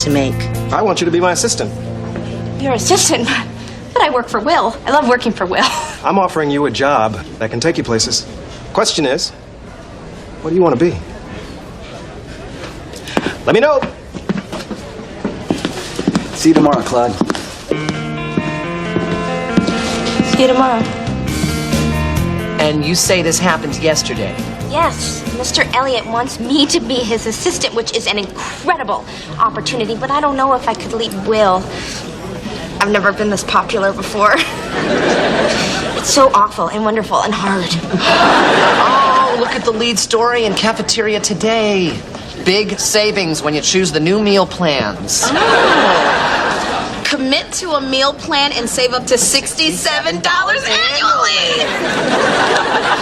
to make. I want you to be my assistant. Your assistant? But I work for Will. I love working for Will. I'm offering you a job that can take you places. Question is, what do you want to be? Let me know. See you tomorrow, Claude. See you tomorrow. And you say this happened yesterday? Yes, Mr. Elliott wants me to be his assistant, which is an incredible opportunity, but I don't know if I could leave Will. I've never been this popular before. It's so awful and wonderful and hard. Oh, look at the lead story in Cafeteria Today. Big savings when you choose the new meal plans. Oh. Commit to a meal plan and save up to $67 annually.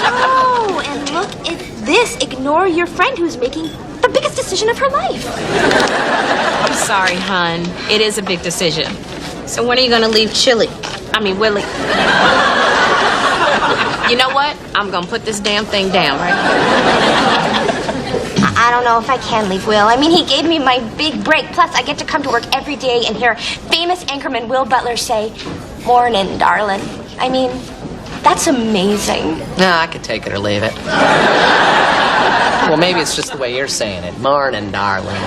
Oh, and look at this. Ignore your friend who's making the biggest decision of her life. I'm sorry, hon. It is a big decision. So when are you gonna leave Willie? You know what? I'm gonna put this damn thing down right here. I don't know if I can leave Will. I mean, he gave me my big break. Plus, I get to come to work every day and hear famous anchorman Will Butler say, "Morning, darling." I mean, that's amazing. Nah, I could take it or leave it. Well, maybe it's just the way you're saying it. Morning, darling.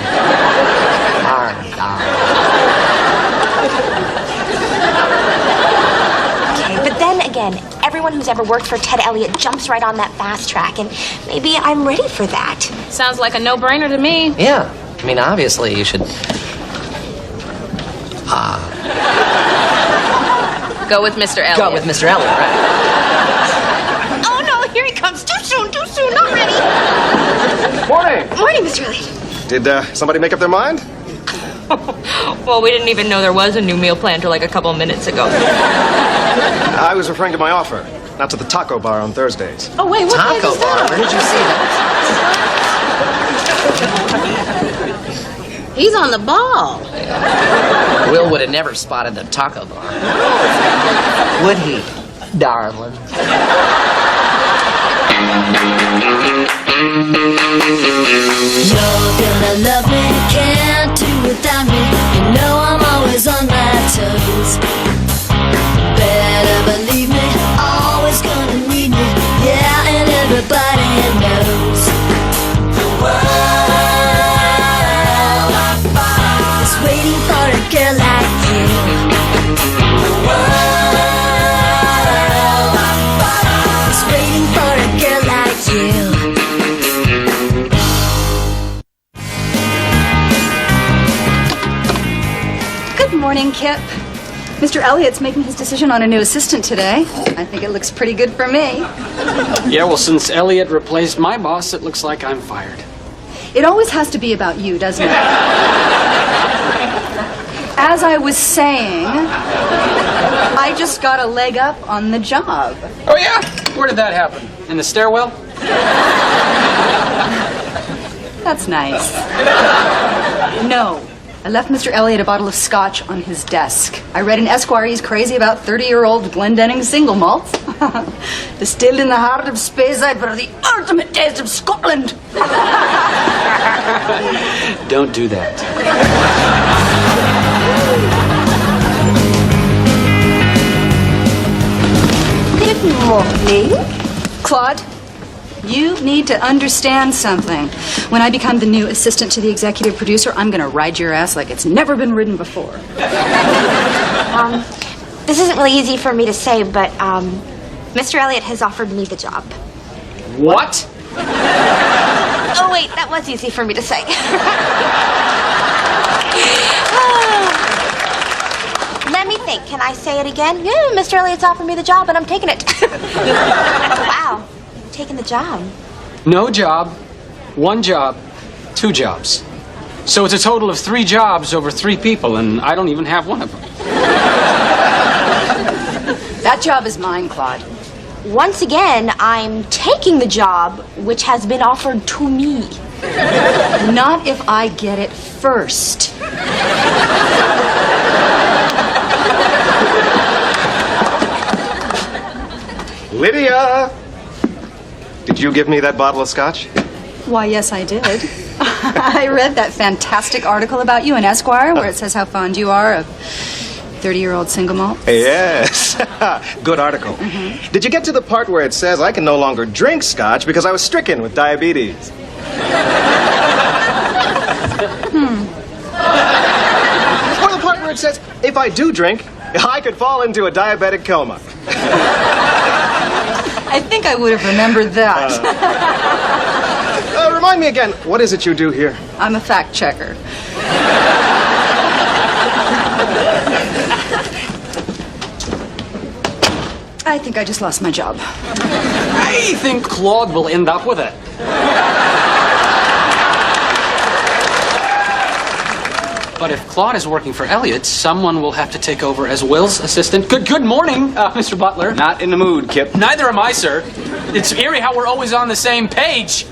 Morning, darling. But then again, everyone who's ever worked for Ted Elliott jumps right on that fast track, and maybe I'm ready for that. Sounds like a no-brainer to me. Yeah. I mean, obviously, you should... Go with Mr. Elliott. Go with Mr. Elliott, right. Oh, no, here he comes. Too soon, not ready. Morning. Morning, Mr. Elliott. Did somebody make up their mind? Well, we didn't even know there was a new meal plan until like a couple of minutes ago. I was referring to my offer, not to the taco bar on Thursdays. Oh, wait, what Taco bar? Where did you see that? He's on the ball. Will would have never spotted the taco bar. Would he, darling? You're gonna love me, can't do without me. You know I'm always on my toes. Better believe me, always gonna need me. Yeah, and everybody knows the world is waiting for a girl like you. The world is waiting for a girl like you. Good morning, Kip. Mr. Elliott's making his decision on a new assistant today. I think it looks pretty good for me. Yeah, well, since Elliott replaced my boss, it looks like I'm fired. It always has to be about you, doesn't it? As I was saying, I just got a leg up on the job. Oh, yeah? Where did that happen? In the stairwell? That's nice. No. I left Mr. Elliott a bottle of scotch on his desk. I read in Esquire he's crazy about 30-year-old Glendenning single malts. Distilled in the heart of Speyside for the ultimate taste of Scotland. Don't do that. Good morning. Claude, you need to understand something. When I become the new assistant to the executive producer, I'm going to ride your ass like it's never been ridden before. This isn't really easy for me to say, but Mr. Elliott has offered me the job. What? Oh, wait, that was easy for me to say. Let me think. Can I say it again? Yeah, Mr. Elliott's offered me the job, and I'm taking it. Wow, you're taking the job. No job, one job, two jobs. So it's a total of 3 jobs over 3 people, and I don't even have one of them. That job is mine, Claude. Once again, I'm taking the job which has been offered to me. Not if I get it first. Lydia! Did you give me that bottle of scotch? Why, yes, I did. I read that fantastic article about you in Esquire where it says how fond you are of 30-year-old single malt. Yes. Good article. Did you get to the part where it says I can no longer drink scotch because I was stricken with diabetes? Or the part where it says if I do drink, I could fall into a diabetic coma. I think I would have remembered that. Remind me again, what is it you do here? I'm a fact checker. I think I just lost my job. I think Claude will end up with it. But if Claude is working for Elliot, someone will have to take over as Will's assistant. Good morning, Mr. Butler. Not in the mood, Kip. Neither am I, sir. It's eerie how we're always on the same page.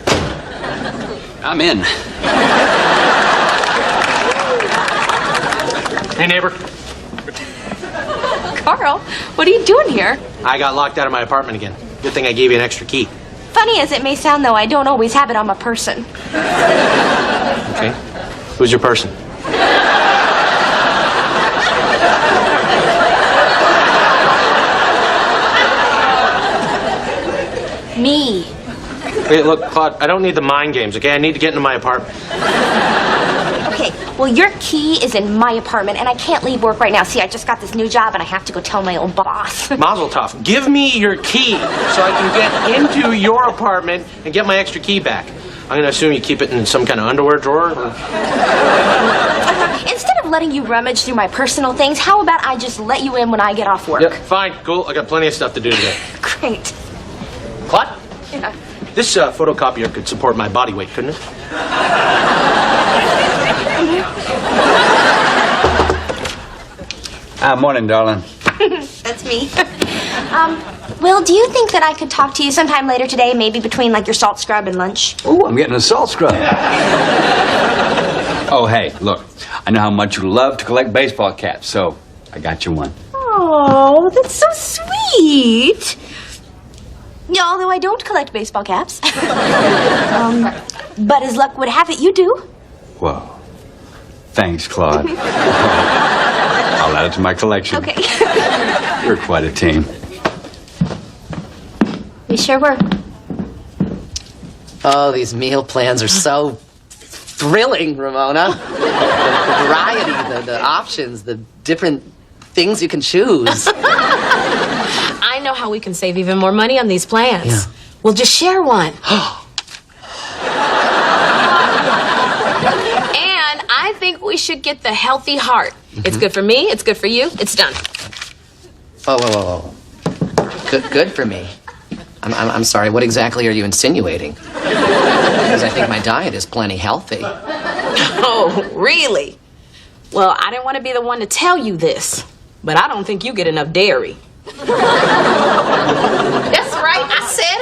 I'm in. Hey, neighbor. Carl, what are you doing here? I got locked out of my apartment again. Good thing I gave you an extra key. Funny as it may sound, though, I don't always have it on my person. Okay. Who's your person? Me. Hey, look, Claude, I don't need the mind games, okay? I need to get into my apartment. Okay, well, your key is in my apartment, and I can't leave work right now. See, I just got this new job, and I have to go tell my old boss. Mazel tov. Give me your key so I can get into your apartment and get my extra key back. I'm going to assume you keep it in some kind of underwear drawer. Or... Instead of letting you rummage through my personal things, how about I just let you in when I get off work? Yep, fine, cool. I got plenty of stuff to do today. Great. Claude? Yeah. This photocopier could support my body weight, couldn't it? Morning, darling. That's me. Will, do you think that I could talk to you sometime later today, maybe between, like, your salt scrub and lunch? Oh, I'm getting a salt scrub. Oh, hey, look. I know how much you love to collect baseball caps, so I got you one. Oh, that's so sweet. Yeah, although I don't collect baseball caps. But as luck would have it, you do. Whoa. Thanks, Claude. I'll add it to my collection. Okay. You're quite a team. We sure were. Oh, these meal plans are so thrilling, Ramona. The variety, the options, the different things you can choose. I know how we can save even more money on these plans. Yeah. We'll just share one. And I think we should get the healthy heart. It's good for me, it's good for you, it's done. Whoa. Good for me. I'm sorry, what exactly are you insinuating? Because I think my diet is plenty healthy. Oh, really? Well, I didn't want to be the one to tell you this, but I don't think you get enough dairy. That's right, I said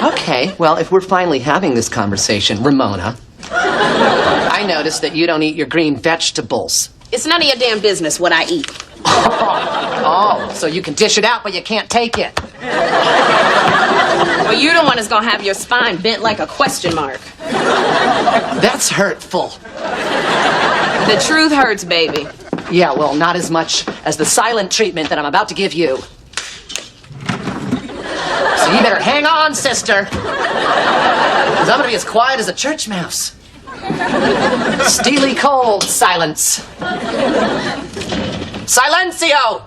it. Okay, well, if we're finally having this conversation, Ramona, I noticed that you don't eat your green vegetables. It's none of your damn business what I eat. Oh, so you can dish it out, but you can't take it. Well, you're the one that's gonna have your spine bent like a question mark. That's hurtful. The truth hurts, baby. Yeah, well, not as much as the silent treatment that I'm about to give you. So you better hang on, sister. Because I'm gonna be as quiet as a church mouse. Steely cold silence. Silencio!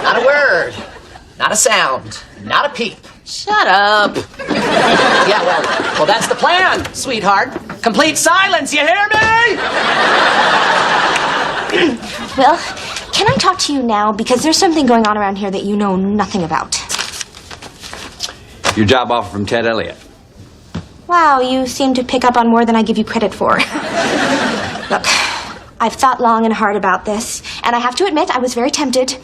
Not a word, not a sound, not a peep. Shut up. Yeah, well, that's the plan, sweetheart. Complete silence, you hear me? Will, can I talk to you now? Because there's something going on around here that you know nothing about. Your job offer from Ted Elliott. Wow, you seem to pick up on more than I give you credit for. Look, I've thought long and hard about this, and I have to admit I was very tempted.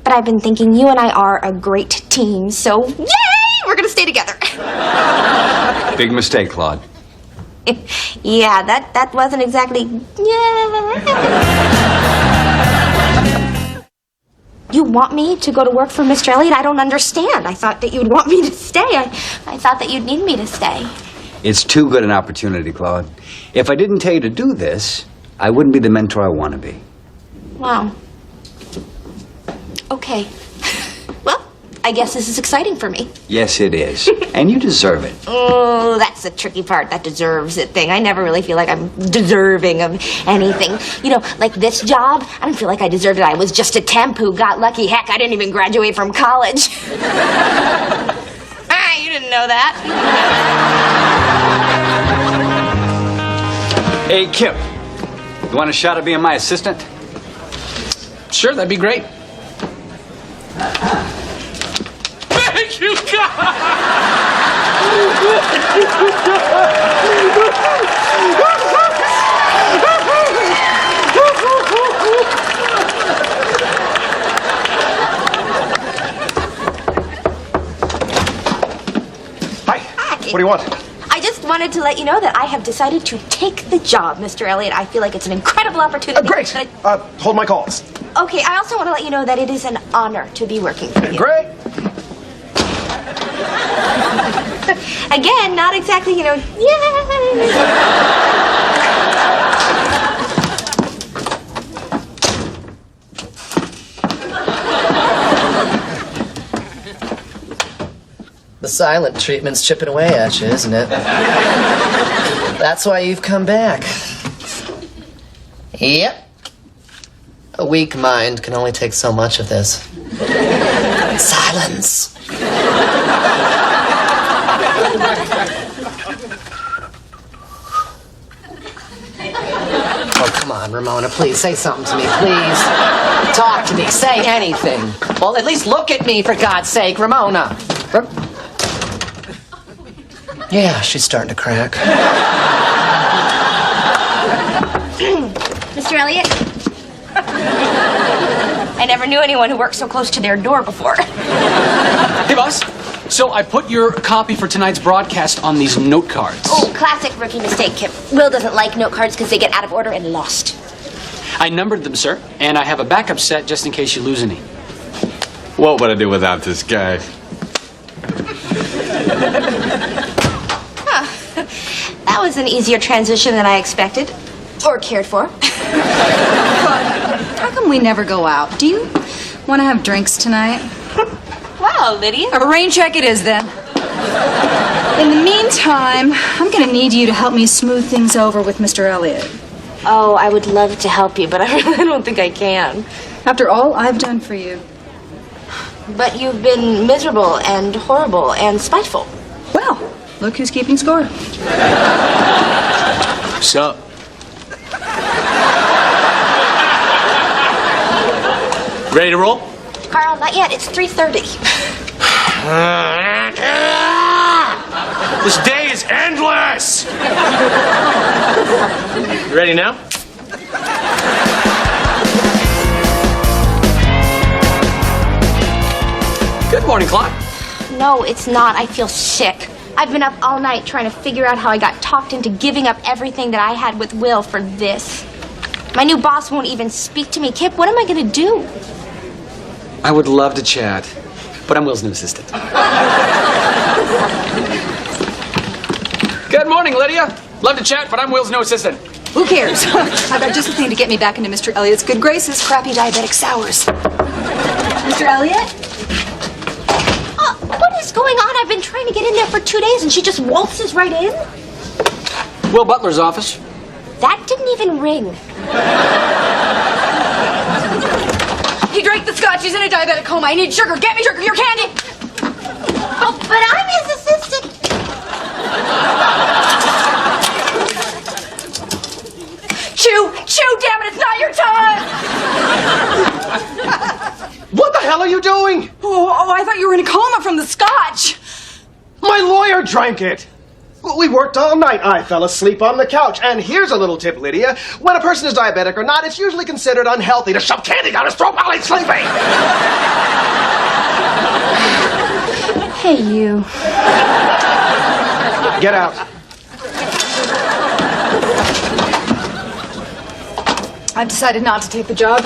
But I've been thinking you and I are a great team, so yay! We're gonna stay together. Big mistake, Claude. Yeah, that wasn't exactly... Yeah. You want me to go to work for Mr. Elliot? I don't understand. I thought that you'd want me to stay. I thought that you'd need me to stay. It's too good an opportunity, Claude. If I didn't tell you to do this, I wouldn't be the mentor I want to be. Wow. Okay. Well, I guess this is exciting for me. Yes, it is. And you deserve it. Oh, that's the tricky part, that deserves it thing. I never really feel like I'm deserving of anything. You know, like this job, I don't feel like I deserved it. I was just a temp who got lucky. Heck, I didn't even graduate from college. Ah, you didn't know that. Hey, Kip. You want a shot at being my assistant? Sure, that'd be great. Thank you, God! Hi. What do you want? I just wanted to let you know that I have decided to take the job, Mr. Elliot. I feel like it's an incredible opportunity. Great. Hold my calls. Okay, I also want to let you know that it is an honor to be working for you. Great. Again, not exactly, you know, yay! The silent treatment's chipping away at you, isn't it? That's why you've come back. Yep. A weak mind can only take so much of this. Silence. Oh, come on, Ramona, please, say something to me, please. Talk to me, say anything. Well, at least look at me, for God's sake, Ramona. Yeah, she's starting to crack. Mr. Elliot? I never knew anyone who worked so close to their door before. Hey, boss. So I put your copy for tonight's broadcast on these note cards. Oh, classic rookie mistake, Kip. Will doesn't like note cards because they get out of order and lost. I numbered them, sir, and I have a backup set just in case you lose any. What would I do without this guy? That was an easier transition than I expected. Or cared for. How come we never go out? Do you want to have drinks tonight? Wow, Lydia. A rain check it is, then. In the meantime, I'm going to need you to help me smooth things over with Mr. Elliot. Oh, I would love to help you, but I really don't think I can. After all I've done for you. But you've been miserable and horrible and spiteful. Well, look who's keeping score. Sup? Ready to roll? Carl, not yet. It's 3:30. This day is endless! You ready now? Good morning, Claude. No, it's not. I feel sick. I've been up all night trying to figure out how I got talked into giving up everything that I had with Will for this. My new boss won't even speak to me. Kip, what am I going to do? I would love to chat, but I'm Will's new assistant. Good morning, Lydia. Love to chat, but I'm Will's new assistant. Who cares? I've got just the thing to get me back into Mr. Elliot's good graces, crappy diabetic sours. Mr. Elliot? What is going on? I've been trying to get in there for 2 days and she just waltzes right in? Will Butler's office. That didn't even ring. He drank the scotch. He's in a diabetic coma. I need sugar. Get me sugar. Your candy. Oh, but I'm his assistant. Chew. Chew, damn it. It's not your time. What the hell are you doing? Oh, I thought you were in a coma from the scotch. My lawyer drank it. We worked all night. I fell asleep on the couch. And here's a little tip, Lydia. When a person is diabetic or not, it's usually considered unhealthy to shove candy down his throat while he's sleeping. Hey, you. Get out. I've decided not to take the job.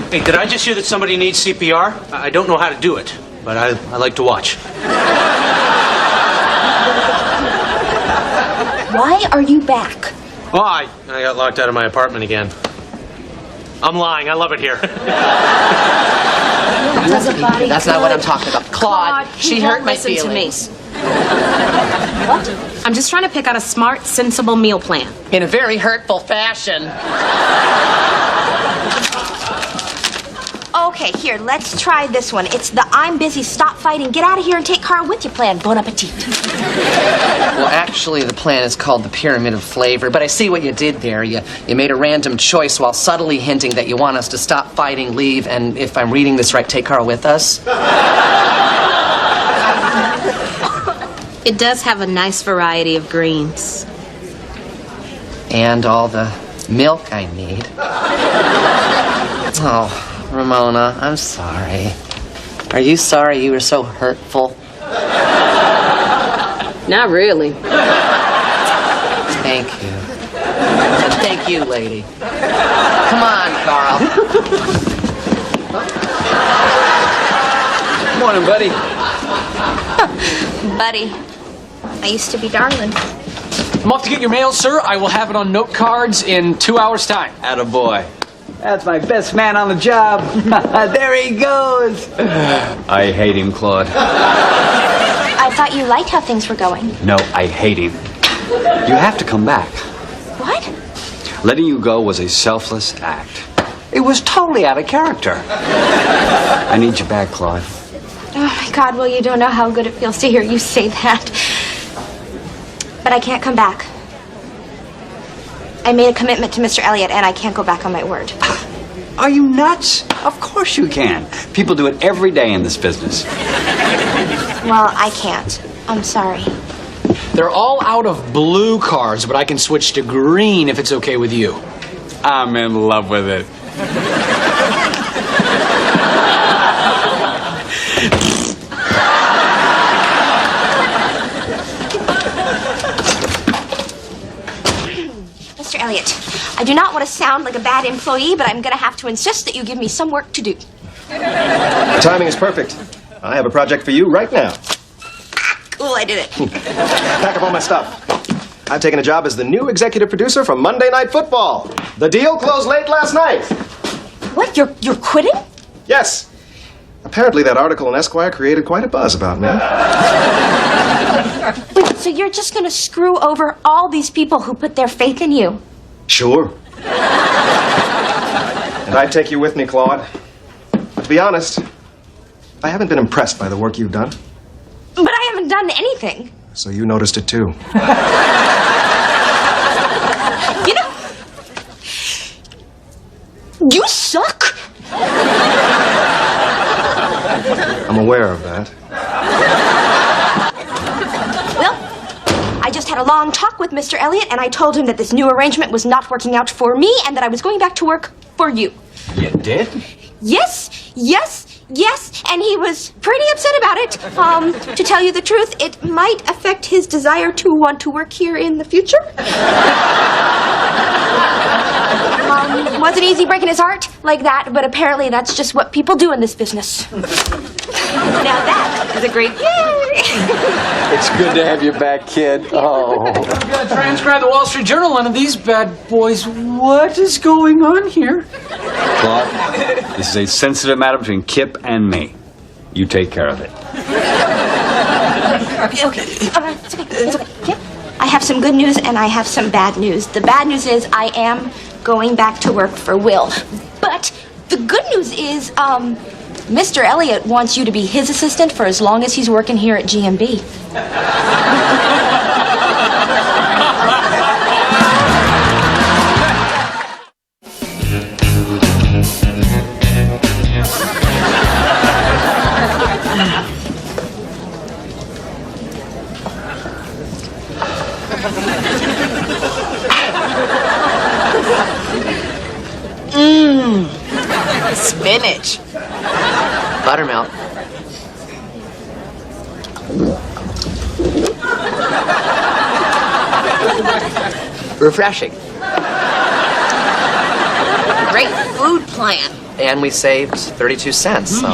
Hey, did I just hear that somebody needs CPR? I don't know how to do it, but I like to watch. Why are you back? Oh, I got locked out of my apartment again. I'm lying. I love it here. That's not what I'm talking about. Claude, she hurt my listen feelings. to me. What? I'm just trying to pick out a smart, sensible meal plan. In a very hurtful fashion. Okay, here, let's try this one. It's the I'm busy, stop fighting, get out of here and take Carl with you plan. Bon appetit. Well, actually, the plan is called the Pyramid of Flavor, but I see what you did there. You made a random choice while subtly hinting that you want us to stop fighting, leave, and if I'm reading this right, take Carl with us. It does have a nice variety of greens. And all the milk I need. Oh, Ramona, I'm sorry. Are you sorry you were so hurtful? Not really. Thank you. And thank you, lady. Come on, Carl. Morning, buddy. Buddy, I used to be darling. I'm off to get your mail, sir. I will have it on note cards in 2 hours' time. Attaboy. That's my best man on the job. There he goes. I hate him, Claude. I thought you liked how things were going. No, I hate him. You have to come back. What? Letting you go was a selfless act. It was totally out of character. I need you back, Claude. Oh my God, well, you don't know how good it feels to hear you say that. But I can't come back. I made a commitment to Mr. Elliot, and I can't go back on my word. Are you nuts? Of course you can. People do it every day in this business. Well, I can't. I'm sorry. They're all out of blue cards, but I can switch to green if it's okay with you. I'm in love with it. Mr. Elliot, I do not want to sound like a bad employee, but I'm going to have to insist that you give me some work to do. The timing is perfect. I have a project for you right now. Cool, I did it. Pack up all my stuff. I've taken a job as the new executive producer for Monday Night Football. The deal closed late last night. What? You're quitting? Yes. Apparently that article in Esquire created quite a buzz about me. Wait, so you're just going to screw over all these people who put their faith in you? Sure. And I'd take you with me, Claude. But to be honest, I haven't been impressed by the work you've done. But I haven't done anything. So you noticed it too. You know, you suck. I'm aware of that. Well, I just had a long talk with Mr. Elliot, and I told him that this new arrangement was not working out for me and that I was going back to work for you. You did? Yes, and he was pretty upset about it. To tell you the truth, it might affect his desire to want to work here in the future. Wasn't easy breaking his heart like that, but apparently that's just what people do in this business. Now that is a great yay! It's good to have you back, kid. Oh. I'm going to transcribe the Wall Street Journal on these bad boys. What is going on here? Claude, this is a sensitive matter between Kip and me. You take care of it. Okay. It's okay. Yep. I have some good news and I have some bad news. The bad news is I am going back to work for Will. But the good news is, Mr. Elliot wants you to be his assistant for as long as he's working here at GMB. Spinach. Buttermilk. Refreshing. Great food plan. And we saved 32 cents, so.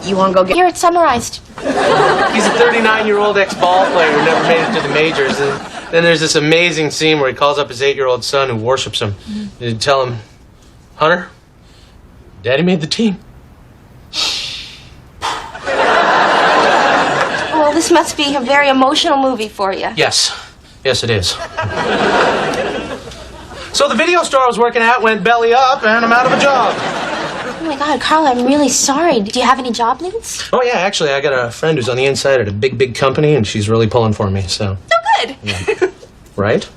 You want to go get... Here, it's summarized. He's a 39-year-old ex-ball player who never made it to the majors. And then there's this amazing scene where he calls up his 8-year-old son who worships him. And he'd tell him, Hunter, Daddy made the team. Well, this must be a very emotional movie for you. Yes. Yes, it is. So the video store I was working at went belly up, and I'm out of a job. Oh my God, Carl, I'm really sorry. Do you have any job leads? Oh, yeah, actually, I got a friend who's on the inside at a big, big company, and she's really pulling for me, so. Oh, good. Yeah. Right?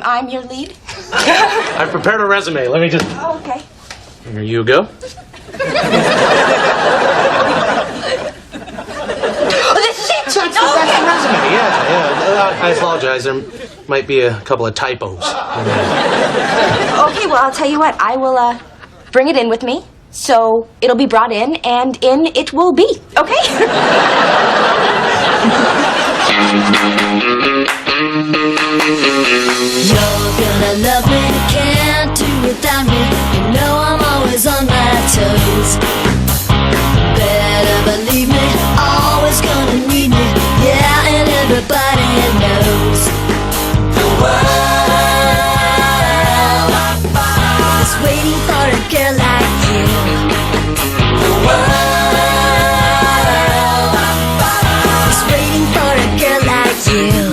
I'm your lead. I've prepared a resume. Let me just... Oh, okay. Here you go. Oh, this is it. That's the resume, yeah. I apologize. There might be a couple of typos. Okay, well, I'll tell you what. I will bring it in with me. So it'll be brought in, and in it will be. Okay? You're gonna love me, can't do without me. You know I'm always on my toes. Better believe me, always gonna need me. Yeah, and everybody knows the world is waiting for a girl like you. The world is waiting for a girl like you.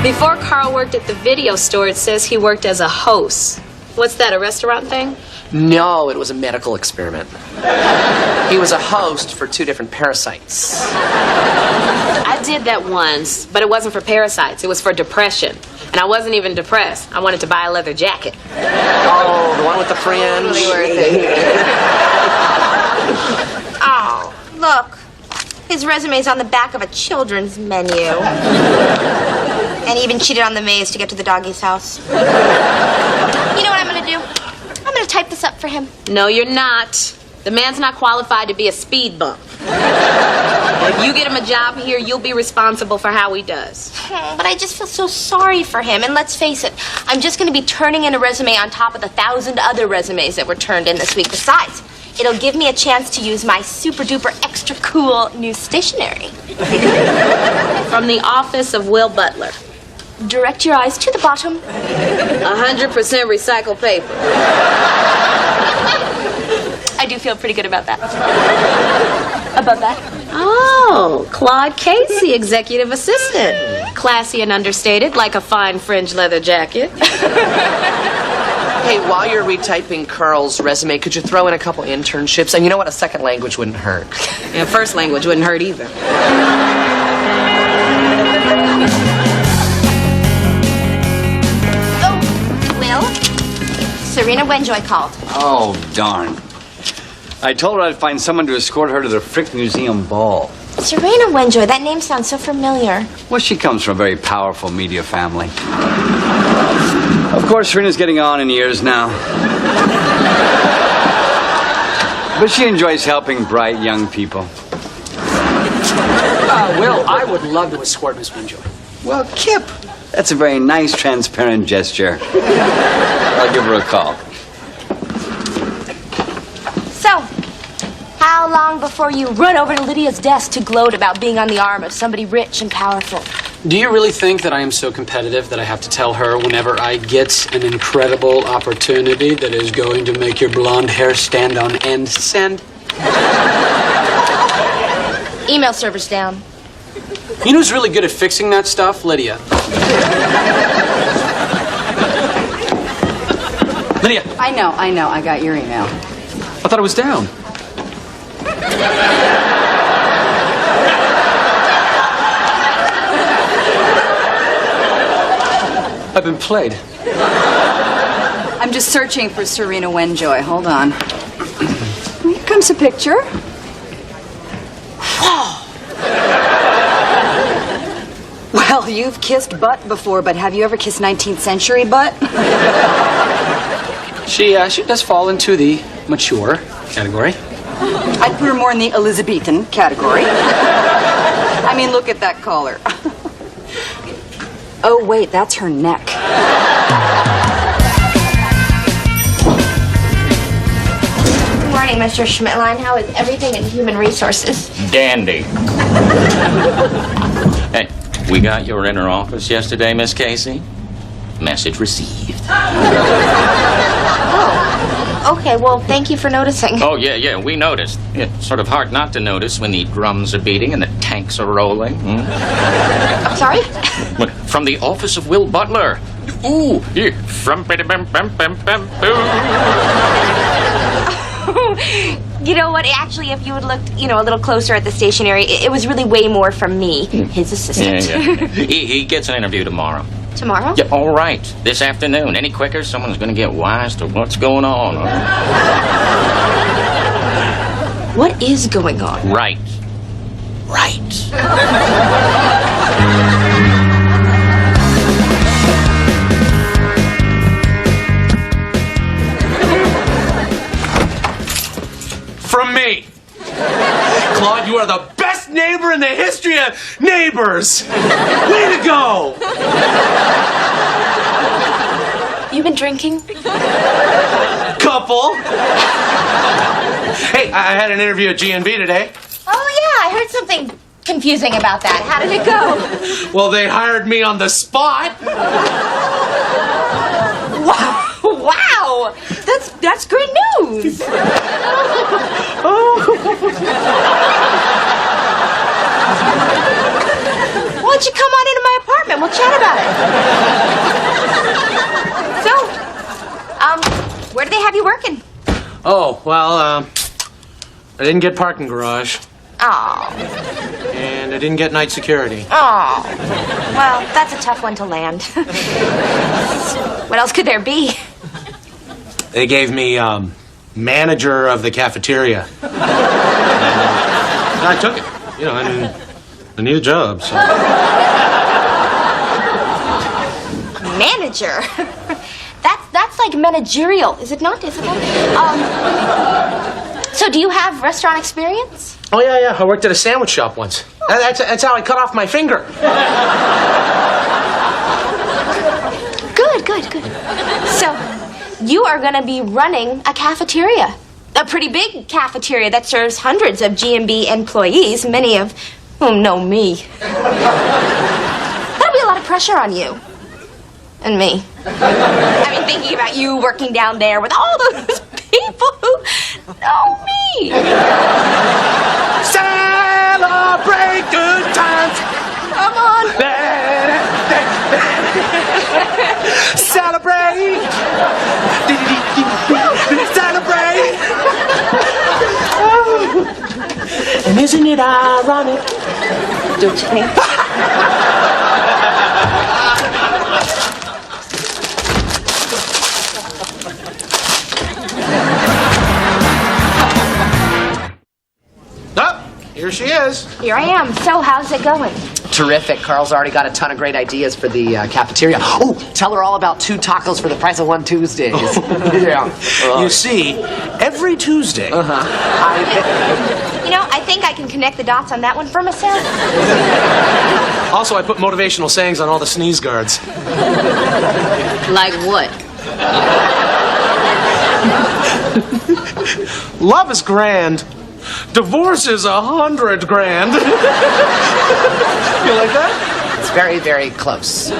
Before Carl worked at the video store, it says he worked as a host. What's that, a restaurant thing? No, it was a medical experiment. He was a host for 2 different parasites. I did that once, but it wasn't for parasites. It was for depression. And I wasn't even depressed. I wanted to buy a leather jacket. Oh, the one with the fringe? Totally worth it. Oh, look. His resume's on the back of a children's menu. And he even cheated on the maze to get to the doggy's house. You know what I'm gonna do? I'm gonna type this up for him. No, you're not. The man's not qualified to be a speed bump. If you get him a job here, you'll be responsible for how he does. But I just feel so sorry for him. And let's face it, I'm just gonna be turning in a resume on top of the 1,000 other resumes that were turned in this week. Besides, it'll give me a chance to use my super duper extra cool new stationery. From the office of Will Butler. Direct your eyes to the bottom. 100% recycled paper. I do feel pretty good about that. About that? Oh, Claude Casey, executive assistant. Classy and understated, like a fine fringe leather jacket. Hey, while you're retyping Carl's resume, could you throw in a couple internships? And you know what? A second language wouldn't hurt. And first language wouldn't hurt either. Oh, Will? Serena Wenjoy called. Oh, darn. I told her I'd find someone to escort her to the Frick Museum ball. Serena Wenjoy, that name sounds so familiar. Well, she comes from a very powerful media family. Of course, Serena's getting on in years now. But she enjoys helping bright young people. Will, I would love to escort Miss Winjoy. Well, Kip, that's a very nice, transparent gesture. I'll give her a call. So, how long before you run over to Lydia's desk to gloat about being on the arm of somebody rich and powerful? Do you really think that I am so competitive that I have to tell her whenever I get an incredible opportunity that is going to make your blonde hair stand on end? Send. Email server's down. You know who's really good at fixing that stuff? Lydia. Lydia, I know. I got your email. I thought it was down. I've been played. I'm just searching for Serena Wenjoy. Hold on. Here comes a picture. Well, you've kissed butt before, but have you ever kissed 19th century butt? She does fall into the mature category. I'd put her more in the Elizabethan category. I mean, look at that collar. Oh, wait, that's her neck. Good morning, Mr. Schmidtline. How is everything in human resources? Dandy. Hey, we got your inner office yesterday, Miss Casey. Message received. Oh, okay. Well, thank you for noticing. Oh, yeah, we noticed. It's sort of hard not to notice when the drums are beating and the tanks are rolling. I'm sorry? From the office of Will Butler. Ooh, yeah. You know what? Actually, if you had looked, a little closer at the stationery, it was really way more from me, his assistant. Yeah. He gets an interview tomorrow. Tomorrow? Yeah, all right. This afternoon. Any quicker, someone's going to get wise to what's going on. What is going on? Right. From me. Claude, you are the best neighbor in the history of neighbors. Way to go. You been drinking? Couple. Hey, I had an interview at G&B today. Oh, yeah. I heard something confusing about that. How did it go? Well, they hired me on the spot. Wow. That's great news. Why don't you come on into my apartment? We'll chat about it. So, where do they have you working? Oh, well, I didn't get parking garage. Oh. And I didn't get night security. Oh. Well, that's a tough one to land. What else could there be? They gave me, manager of the cafeteria. And I took it. I need a job, so. Manager? That's like managerial, is it not? So do you have restaurant experience? Oh, yeah. I worked at a sandwich shop once. That's how I cut off my finger. Good. So, you are going to be running a cafeteria. A pretty big cafeteria that serves hundreds of G&B employees, many of whom know me. That'll be a lot of pressure on you. And me. I mean, thinking about you working down there with all those people who know me. Celebrate good times. Come on. Celebrate. Celebrate. And isn't it ironic? Don't you think? Here she is. Here I am. So, how's it going? Terrific. Carl's already got a ton of great ideas for the cafeteria. Oh, tell her all about 2 tacos for the price of 1 Tuesdays. Yeah. You see, every Tuesday. I think I can connect the dots on that one for myself. Also, I put motivational sayings on all the sneeze guards. Like what? Love is grand. Divorce is 100 grand. You like that? It's very, very close.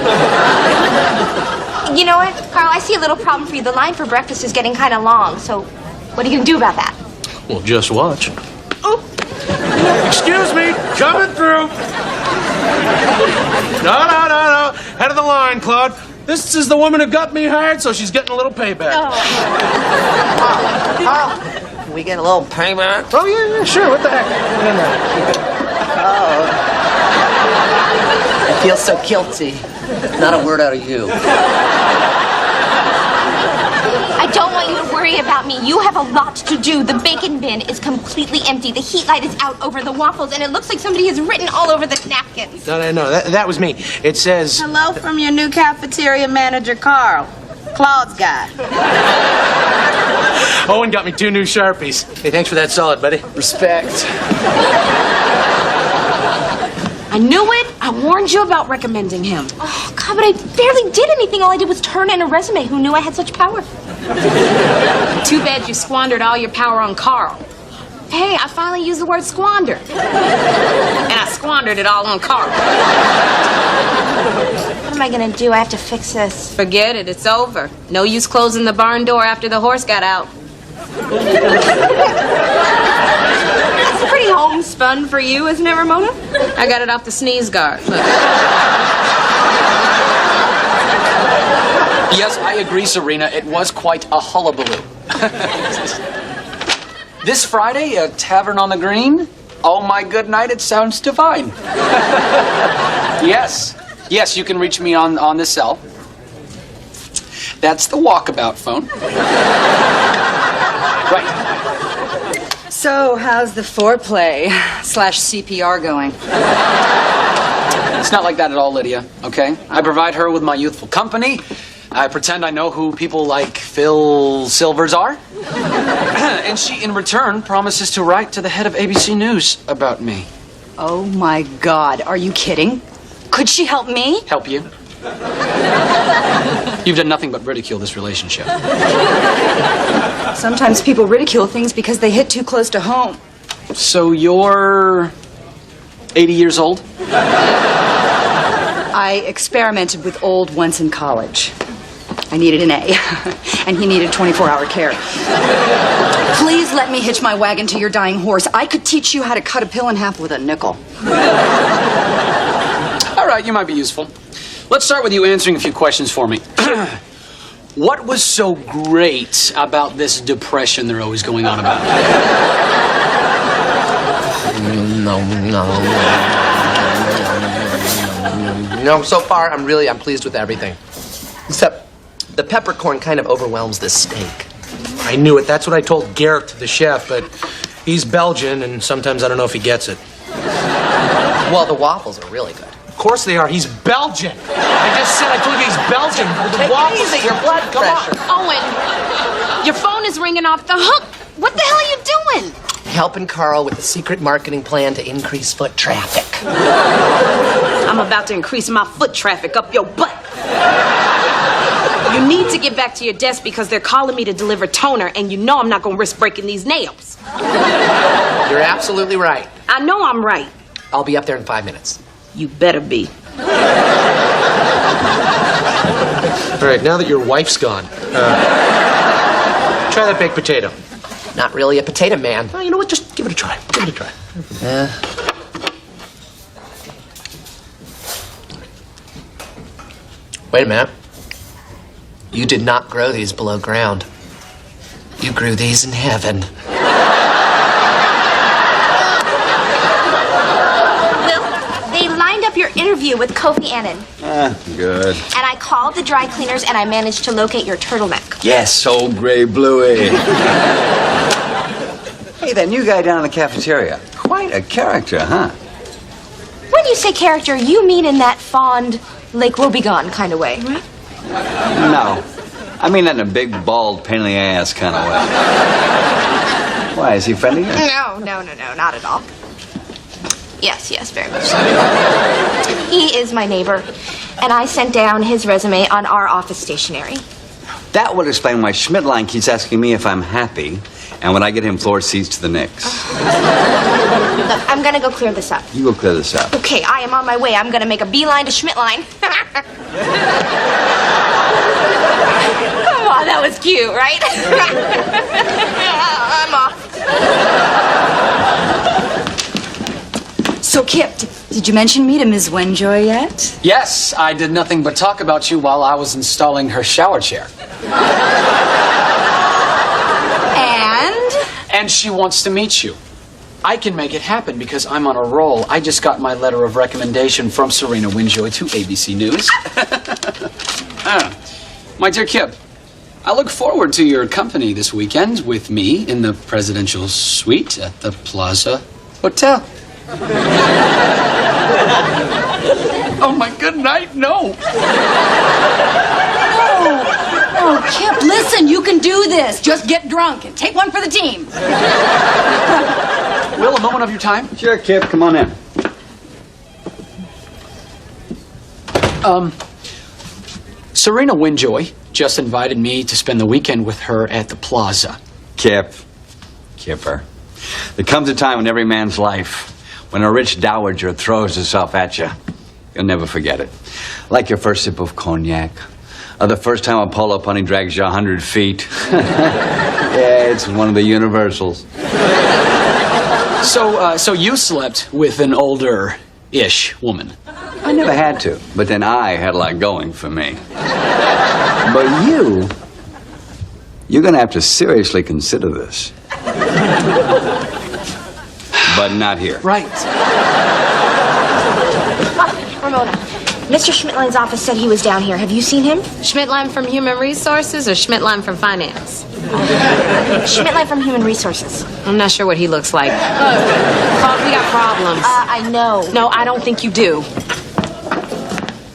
You know what, Carl? I see a little problem for you. The line for breakfast is getting kind of long. So, what are you going to do about that? Well, just watch. Oh. Excuse me, coming through. No. Head of the line, Claude. This is the woman who got me hired, so she's getting a little payback. Carl, can we get a little payback? Oh, yeah, sure. What the heck? I feel so guilty. Not a word out of you. I don't want you to worry about me. You have a lot to do. The bacon bin is completely empty. The heat light is out over the waffles, and it looks like somebody has written all over the napkins. No. That was me. It says... Hello from your new cafeteria manager, Carl. Claude's guy. Owen got me 2 new Sharpies. Hey, thanks for that solid, buddy. Respect. I knew it. I warned you about recommending him. Oh, God, but I barely did anything. All I did was turn in a resume. Who knew I had such power? Too bad you squandered all your power on Carl. Hey, I finally used the word squander. And I squandered it all on Carl. What am I gonna do? I have to fix this. Forget it. It's over. No use closing the barn door after the horse got out. That's pretty homespun for you, isn't it, Ramona? I got it off the sneeze guard. Look. Yes, I agree, Serena. It was quite a hullabaloo. This Friday, a tavern on the green? Oh, my good night, it sounds divine. Yes, you can reach me on the cell. That's the walkabout phone. Right. So, how's the foreplay / CPR going? It's not like that at all, Lydia, okay? I provide her with my youthful company. I pretend I know who people like Phil Silvers are. And she, in return, promises to write to the head of ABC News about me. Oh my God, are you kidding? Could she help me? Help you? You've done nothing but ridicule this relationship. Sometimes people ridicule things because they hit too close to home. So you're 80 years old? I experimented with old once in college. I needed an A, and he needed 24-hour care. Please let me hitch my wagon to your dying horse. I could teach you how to cut a pill in half with a nickel. All right, you might be useful. Let's start with you answering a few questions for me. What was so great about this depression they're always going on about? No, so far I'm pleased with everything. Except the peppercorn kind of overwhelms this steak. I knew it. That's what I told Garrett, the chef, but he's Belgian, and sometimes I don't know if he gets it. Well, the waffles are really good. Of course they are. He's Belgian. I told you he's Belgian. The Take waffles. it easy, your blood pressure. Owen, your phone is ringing off the hook. What the hell are you doing? Helping Carl with a secret marketing plan to increase foot traffic. I'm about to increase my foot traffic up your butt. You need to get back to your desk because they're calling me to deliver toner, and you know I'm not going to risk breaking these nails. You're absolutely right. I know I'm right. I'll be up there in 5 minutes. You better be. All right, now that your wife's gone, try that baked potato. Not really a potato man. Oh, you know what? Just give it a try. Give it a try. Wait a minute. You did not grow these below ground. You grew these in heaven. Will, they lined up your interview with Kofi Annan. Good. And I called the dry cleaners and I managed to locate your turtleneck. Yes, old gray bluey. Hey, that new guy down in the cafeteria. Quite a character, huh? When you say character, you mean in that fond Lake Wobegon kind of way, right? No. I mean that in a big, bald, pain in the ass kind of way. Why, is he friendly? No, not at all. Yes, very much so. He is my neighbor, and I sent down his resume on our office stationery. That would explain why Schmidtline keeps asking me if I'm happy, and when I get him floor seats to the Knicks. Look, I'm gonna go clear this up. You go clear this up. Okay, I am on my way. I'm gonna make a beeline to Schmidtline. Come on, that was cute, right? I'm off. So, Kip, did you mention me to Ms. Wenjoy yet? Yes, I did nothing but talk about you while I was installing her shower chair. And she wants to meet you. I can make it happen because I'm on a roll. I just got my letter of recommendation from Serena Winjoy to ABC News. My dear Kip, I look forward to your company this weekend with me in the presidential suite at the Plaza Hotel. Oh, my good night, no. Oh, Kip, listen, you can do this. Just get drunk and take one for the team. Will, a moment of your time? Sure, Kip, come on in. Serena Winjoy just invited me to spend the weekend with her at the plaza. Kipper. There comes a time in every man's life when a rich dowager throws herself at you. You'll never forget it. Like your first sip of cognac, or the first time a polo pony drags you 100 feet. Yeah, it's one of the universals. So you slept with an older-ish woman? I never had to, but then I had a lot going for me. But you're gonna have to seriously consider this. But not here. Right. Ramona, Mr. Schmidtline's office said he was down here. Have you seen him? Schmidtline from Human Resources or Schmidtline from Finance? Schmidtline from Human Resources. I'm not sure what he looks like. Claude, we got problems. I know. No, I don't think you do.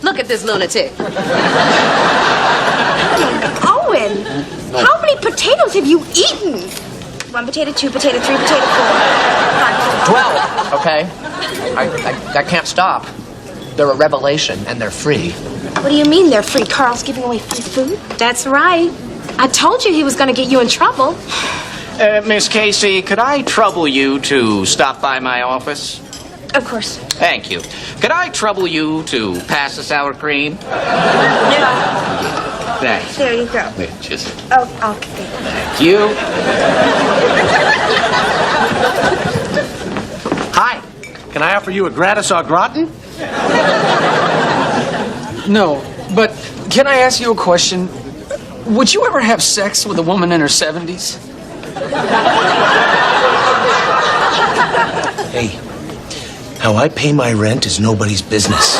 Look at this lunatic. Owen, how many potatoes have you eaten? 1 potato, 2 potato, 3 potato, 4. 12. Okay. I can't stop. They're a revelation, and they're free. What do you mean they're free? Carl's giving away free food? That's right. I told you he was going to get you in trouble. Miss Casey, could I trouble you to stop by my office? Of course. Thank you. Could I trouble you to pass the sour cream? Yeah. Thanks. There you go. Wait, just... Oh, okay. Thank you. Hi. Can I offer you a gratis au gratin? No, but can I ask you a question? Would you ever have sex with a woman in her 70s? Hey, how I pay my rent is nobody's business.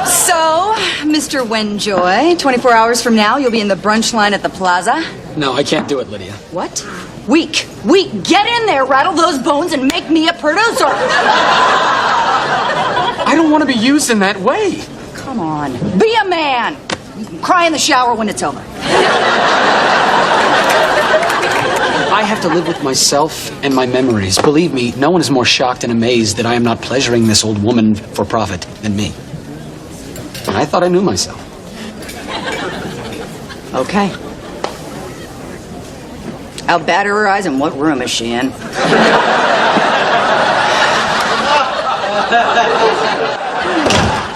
So, Mr. Winjoy, 24 hours from now, you'll be in the brunch line at the plaza. No, I can't do it, Lydia. What? Weak. Get in there, rattle those bones, and make me a producer. I don't want to be used in that way. Come on. Be a man. Cry in the shower when it's over. I have to live with myself and my memories. Believe me, no one is more shocked and amazed that I am not pleasuring this old woman for profit than me. And I thought I knew myself. Okay. I'll batter her eyes, and what room is she in?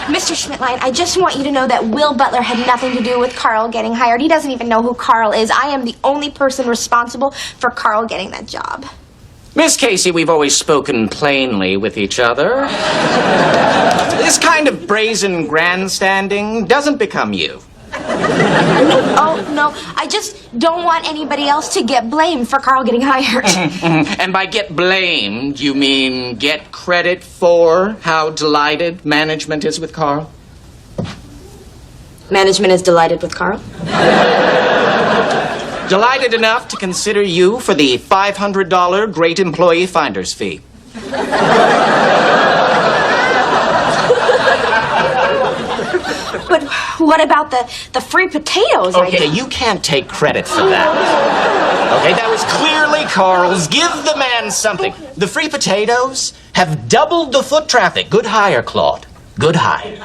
Mr. Schmidtline, I just want you to know that Will Butler had nothing to do with Carl getting hired. He doesn't even know who Carl is. I am the only person responsible for Carl getting that job. Miss Casey, we've always spoken plainly with each other. This kind of brazen grandstanding doesn't become you. Oh, no, I just don't want anybody else to get blamed for Carl getting hired. And by get blamed, you mean get credit for how delighted management is with Carl? Management is delighted with Carl. Delighted enough to consider you for the $500 Great Employee Finder's Fee. But what about the free potatoes? Okay, you can't take credit for that. Okay, that was clearly Carl's. Give the man something. The free potatoes have doubled the foot traffic. Good hire, Claude. Good hire.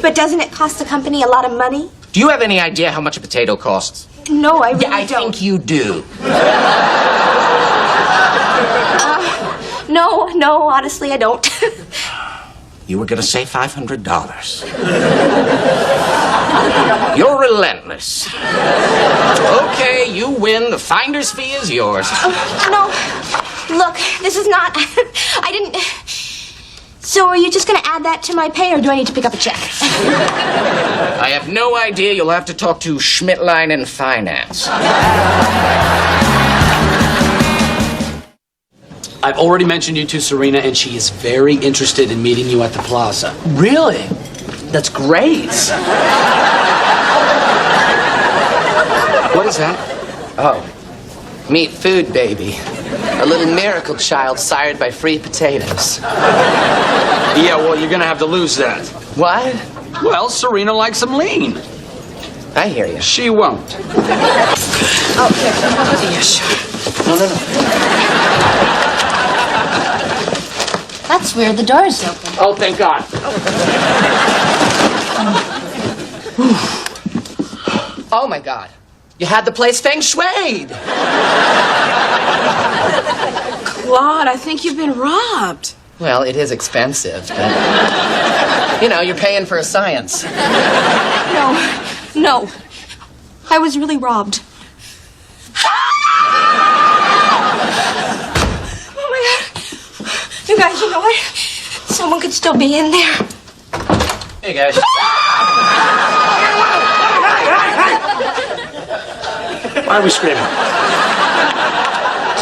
But doesn't it cost the company a lot of money? Do you have any idea how much a potato costs? No, I really I don't. think you do. No, honestly, I don't. You were going to say $500. You're relentless. Okay, you win. The finder's fee is yours. No, look, this is not... I didn't... So are you just going to add that to my pay, or do I need to pick up a check? I have no idea. You'll have to talk to Schmidtline in Finance. I've already mentioned you to Serena, and she is very interested in meeting you at the plaza. Really? That's great. What is that? Oh, meet food, baby. A little miracle child sired by free potatoes. Yeah, well, you're gonna have to lose that. What? Well, Serena likes them lean. I hear you. She won't. Oh, yeah, sure. No. That's weird. The door is open. Oh, thank God. Oh, my God. You had the place feng shuied. Claude, I think you've been robbed. Well, it is expensive, but... You know, you're paying for a science. No. I was really robbed. Oh my God. You guys, you know what? Someone could still be in there. Hey, guys. Why are we screaming?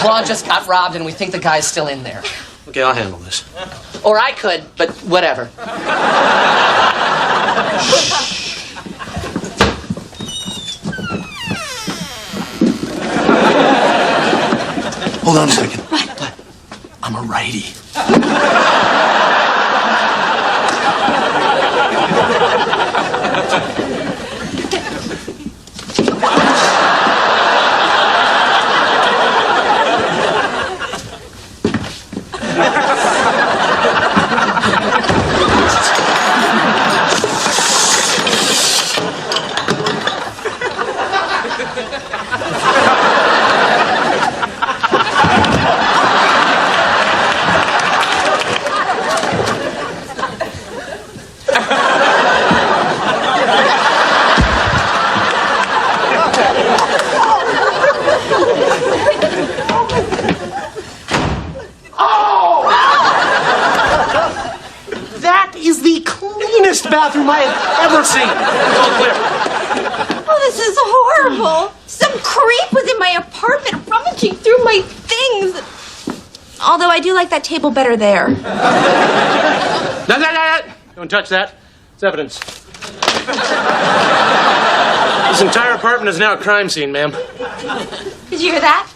Claude just got robbed and we think the guy's still in there. Okay, I'll handle this. Or I could, but whatever. Hold on a second. What? I'm a righty. That is the cleanest bathroom I have ever seen. It's all clear. Oh, this is horrible. Some creep was in my apartment rummaging through my things. Although I do like that table better there. No. Don't touch that. It's evidence. This entire apartment is now a crime scene, ma'am. Did you hear that?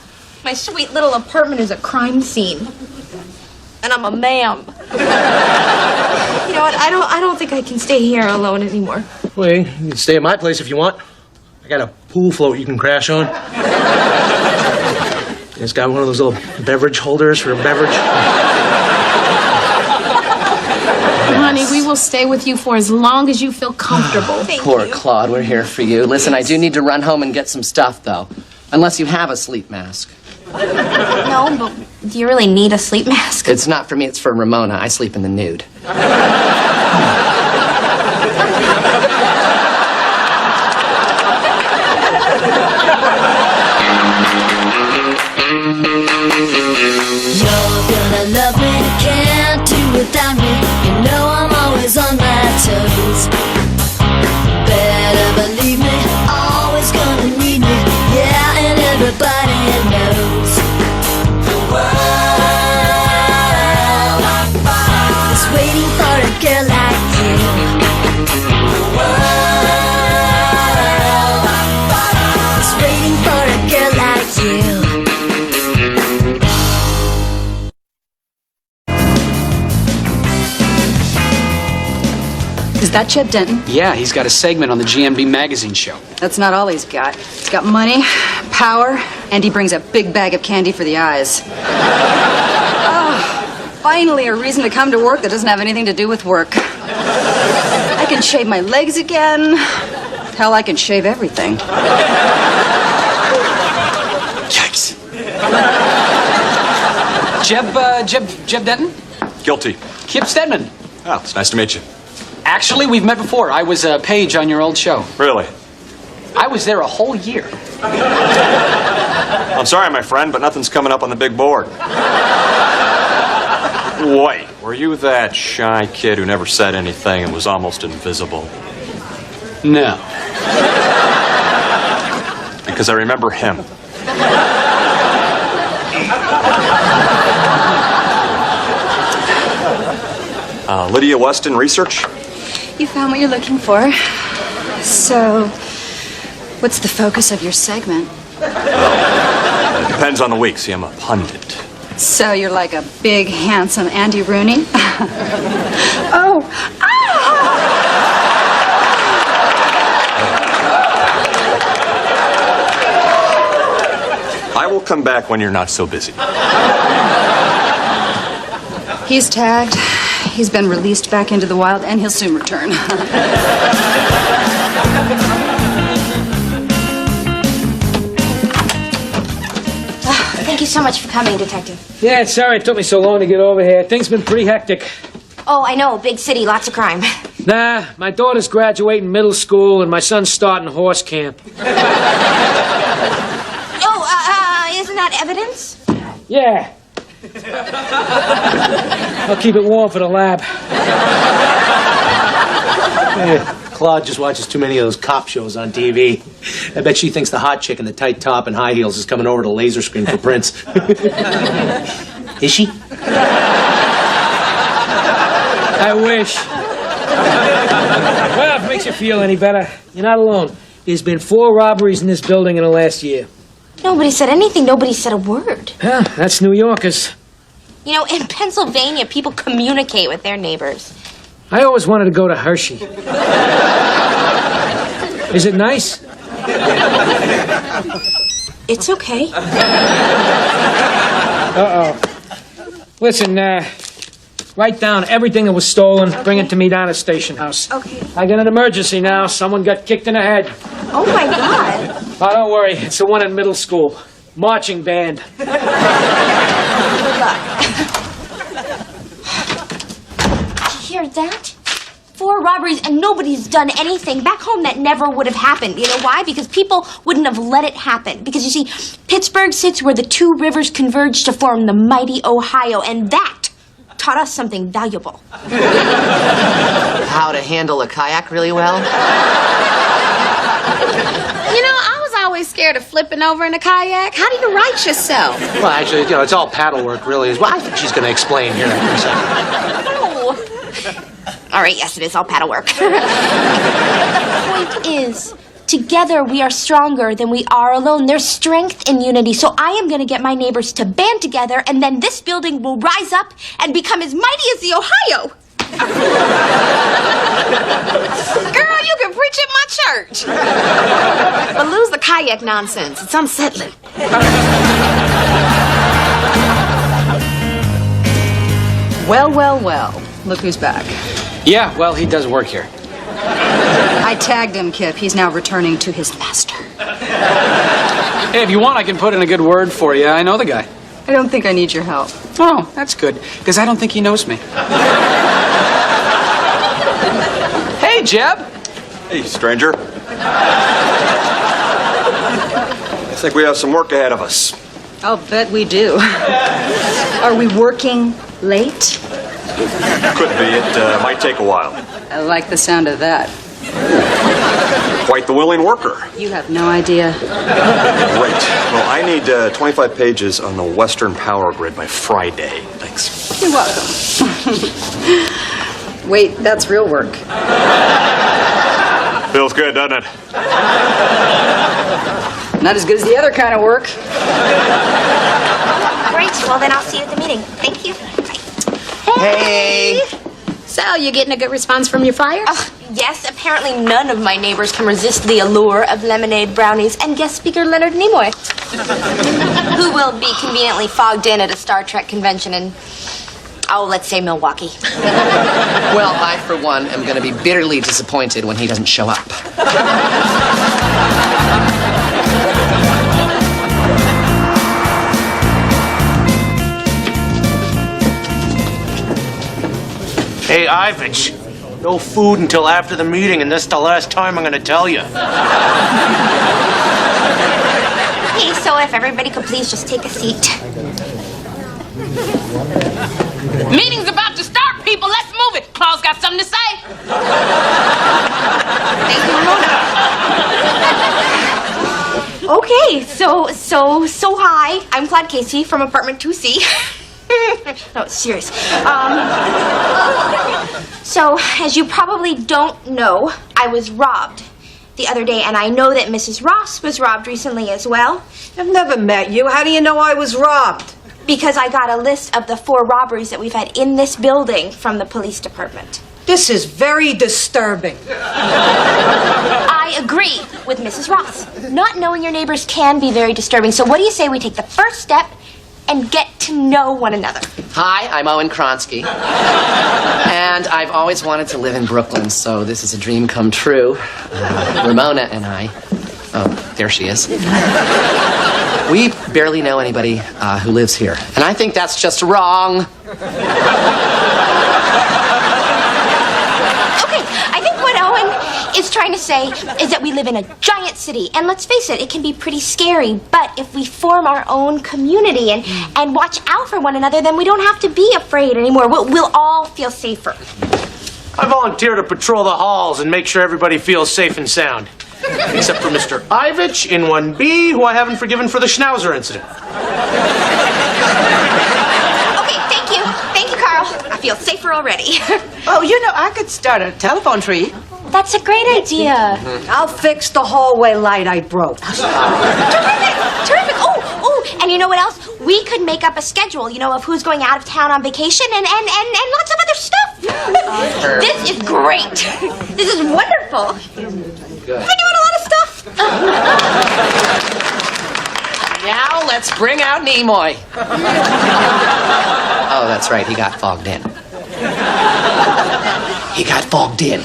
My sweet little apartment is a crime scene. And I'm a ma'am. You know what? I don't think I can stay here alone anymore. Well, you can stay at my place if you want. I got a pool float you can crash on. It's got one of those little beverage holders for a beverage. Honey, we will stay with you for as long as you feel comfortable. Thank Poor you. Claude, we're here for you. Listen, I do need to run home and get some stuff, though. Unless you have a sleep mask. No, but do you really need a sleep mask? It's not for me, it's for Ramona. I sleep in the nude. You're gonna love me, can't do without me. You know I'm always on my toes. Better believe me, always gonna need me. Yeah, and everybody knows. The world is waiting for a girl like you. The world is waiting for a girl like you. Is that Chet Denton? Yeah, he's got a segment on the GMB magazine show. That's not all he's got. He's got money, power, and he brings a big bag of candy for the eyes. Oh, finally a reason to come to work that doesn't have anything to do with work. I can shave my legs again. Hell, I can shave everything. Yikes. Jeb Denton? Guilty. Kip Stedman. Oh, it's nice to meet you. Actually, we've met before. I was a page on your old show. Really? I was there a whole year. I'm sorry, my friend, but nothing's coming up on the big board. Wait, were you that shy kid who never said anything and was almost invisible? No. Because I remember him. Lydia Weston, research? You found what you're looking for. So, what's the focus of your segment? Depends on the week. See, I'm a pundit. So you're like a big, handsome Andy Rooney? Oh. I will come back when you're not so busy. He's tagged. He's been released back into the wild, and he'll soon return. Thank you so much for coming, Detective. Yeah, sorry it took me so long to get over here. Things been pretty hectic. Oh, I know, big city, lots of crime. Nah, my daughter's graduating middle school, and my son's starting horse camp. Oh, isn't that evidence? Yeah. I'll keep it warm for the lab. Claude just watches too many of those cop shows on TV. I bet she thinks the hot chick in the tight top and high heels is coming over to laser screen for Prince. Is she? I wish. Well, if it makes you feel any better, you're not alone. There's been 4 robberies in this building in the last year. Nobody said anything. Nobody said a word. Yeah, that's New Yorkers. You know, in Pennsylvania, people communicate with their neighbors. I always wanted to go to Hershey. Is it nice? It's okay. Uh-oh. Listen, write down everything that was stolen. Bring it to me down at Station House. Okay. I got an emergency now. Someone got kicked in the head. Oh, my God. Oh, don't worry. It's the one in middle school. Marching band. Good luck. Did you hear that? 4 robberies and nobody's done anything. Back home, that never would have happened. You know why? Because people wouldn't have let it happen. Because, you see, Pittsburgh sits where the 2 rivers converge to form the mighty Ohio, and that taught us something valuable. How to handle a kayak really well? You know, I was always scared of flipping over in a kayak. How do you right yourself? Well, actually, it's all paddle work, really. Well, I think she's going to explain here in a second. Oh. All right, yes, it is all paddle work. The point is, together we are stronger than we are alone. There's strength in unity. So I am going to get my neighbors to band together, and then this building will rise up and become as mighty as the Ohio. Girl, you can preach at my church. But lose the kayak nonsense. It's unsettling. Well, well, well. Look who's back. Yeah, well, he does work here. I tagged him, Kip. He's now returning to his master. Hey, if you want, I can put in a good word for you. I know the guy. I don't think I need your help. Oh, that's good, because I don't think he knows me. Hey, Jeb. Hey, stranger. I think we have some work ahead of us. I'll bet we do. Are we working late? Could be. It might take a while. I like the sound of that. Quite the willing worker. You have no idea. Great. Well, I need 25 pages on the Western Power Grid by Friday. Thanks. You're welcome. Wait, that's real work. Feels good, doesn't it? Not as good as the other kind of work. Great. Well, then I'll see you at the meeting. Thank you. Bye. Hey! So, you getting a good response from your flyers? Yes, apparently none of my neighbors can resist the allure of lemonade brownies and guest speaker Leonard Nimoy, who will be conveniently fogged in at a Star Trek convention in, let's say Milwaukee. Well, I, for one, am going to be bitterly disappointed when he doesn't show up. Hey, Ivich, no food until after the meeting, and this is the last time I'm going to tell you. Hey, so if everybody could please just take a seat. Meeting's about to start, people. Let's move it. Claude's got something to say. Thank you, Ramona. Okay, so hi. I'm Claude Casey from apartment 2C. No, serious. So, as you probably don't know, I was robbed. the other day, and I know that Mrs. Ross was robbed recently as well. I've never met you. How do you know I was robbed? Because I got a list of the 4 robberies that we've had in this building from the police department. This is very disturbing. I agree with Mrs. Ross. Not knowing your neighbors can be very disturbing, so what do you say we take the first step and get to know one another? Hi, I'm Owen Kronsky. And I've always wanted to live in Brooklyn, so this is a dream come true. Ramona and I... Oh, there she is. We barely know anybody who lives here. And I think that's just wrong. I think what Owen is trying to say is that we live in a giant city, and let's face it, it can be pretty scary. But if we form our own community and watch out for one another, then we don't have to be afraid anymore. We'll all feel safer. I volunteer to patrol the halls and make sure everybody feels safe and sound. Except for Mr. Ivich in 1B, who I haven't forgiven for the Schnauzer incident. Okay, thank you. Thank you, Carl. I feel safer already. Oh, you know, I could start a telephone tree. That's a great idea. I'll fix the hallway light I broke. Terrific. Oh, and you know what else? We could make up a schedule, of who's going out of town on vacation and lots of other stuff. This is great. This is wonderful. Good. We're doing a lot of stuff. Now let's bring out Nimoy. Oh, that's right. He got fogged in. He got fogged in.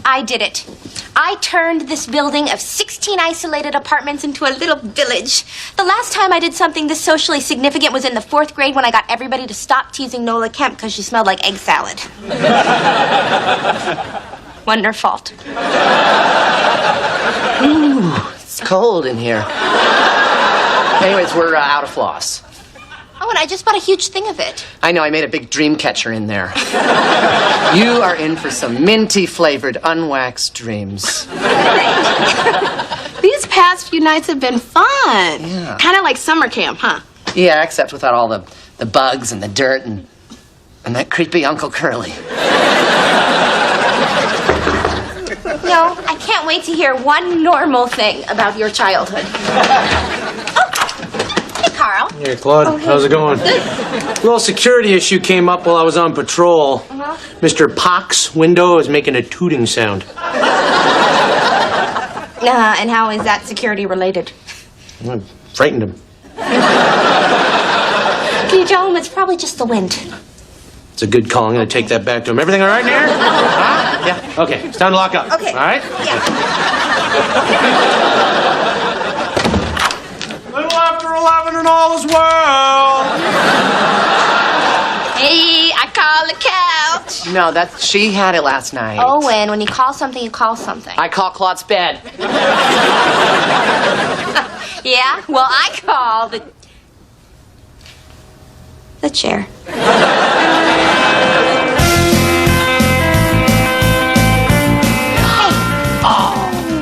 I did it. I turned this building of 16 isolated apartments into a little village. The last time I did something this socially significant was in the 4th grade when I got everybody to stop teasing Nola Kemp because she smelled like egg salad. Wasn't her fault. Ooh, it's cold in here. Anyways, we're out of floss. Oh, and I just bought a huge thing of it. I know, I made a big dream catcher in there. You are in for some minty flavored unwaxed dreams. These past few nights have been fun. Yeah. Kind of like summer camp, huh? Yeah, except without all the bugs and the dirt and that creepy Uncle Curly. No, I can't wait to hear one normal thing about your childhood. Hey, Carl. Hey, Claude. How's it going? A little security issue came up while I was on patrol. Mr. Pock's window is making a tooting sound. And how is that security related? I frightened him. Can you tell him it's probably just the wind? It's a good call. I'm going to take that back to him. Everything all right in here? Huh? Yeah. Okay. It's time to lock up. Okay. All right? Yeah. Little after 11 and all is well. Hey, I call the couch. No, she had it last night. Owen, when you call something, you call something. I call Claude's bed. Yeah? Well, I call the chair.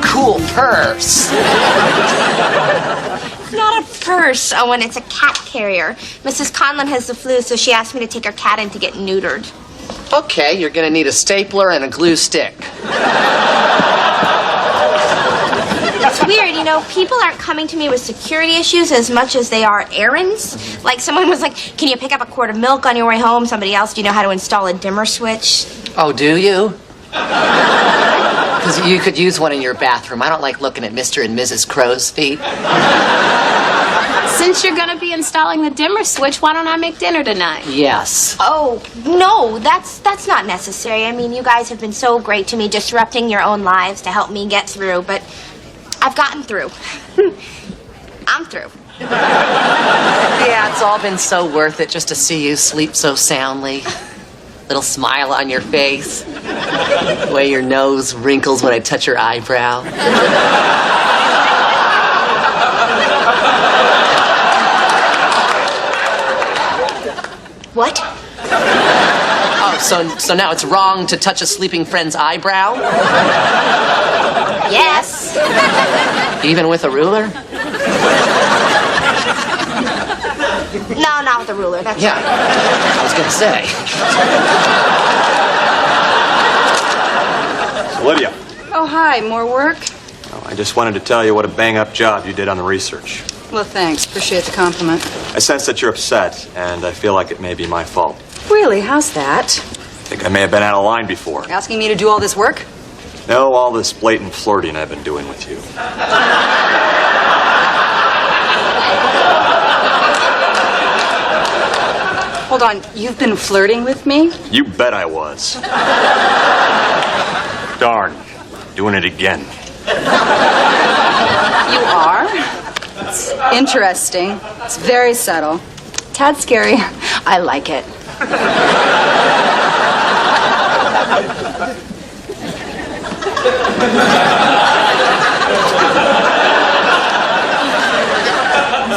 Cool purse. It's not a purse, Owen. It's a cat carrier. Mrs. Conlon has the flu, so she asked me to take her cat in to get neutered. Okay, you're gonna need a stapler and a glue stick. It's weird, people aren't coming to me with security issues as much as they are errands. Like someone was like, can you pick up a quart of milk on your way home? Somebody else, do you know how to install a dimmer switch? Oh, do you? Because you could use one in your bathroom. I don't like looking at Mr. and Mrs. Crow's feet. Since you're gonna be installing the dimmer switch, why don't I make dinner tonight? Yes. Oh, no, that's not necessary. I mean, you guys have been so great to me, disrupting your own lives to help me get through, but I've gotten through. I'm through. Yeah, it's all been so worth it just to see you sleep so soundly. Little smile on your face. The way your nose wrinkles when I touch your eyebrow. What? Oh, so now it's wrong to touch a sleeping friend's eyebrow? Yes. Even with a ruler? No, not with a ruler. That's Yeah, I was gonna say. Lydia, Oh, hi. More work? I just wanted to tell you what a bang-up job you did on the research. Well, thanks. Appreciate the compliment. I sense that you're upset, and I feel like it may be my fault. Really? How's that? I think I may have been out of line before. Asking me to do all this work? No, all this blatant flirting I've been doing with you. Hold on. You've been flirting with me? You bet I was. Darn, doing it again. You are? It's interesting. It's very subtle. Tad scary. I like it.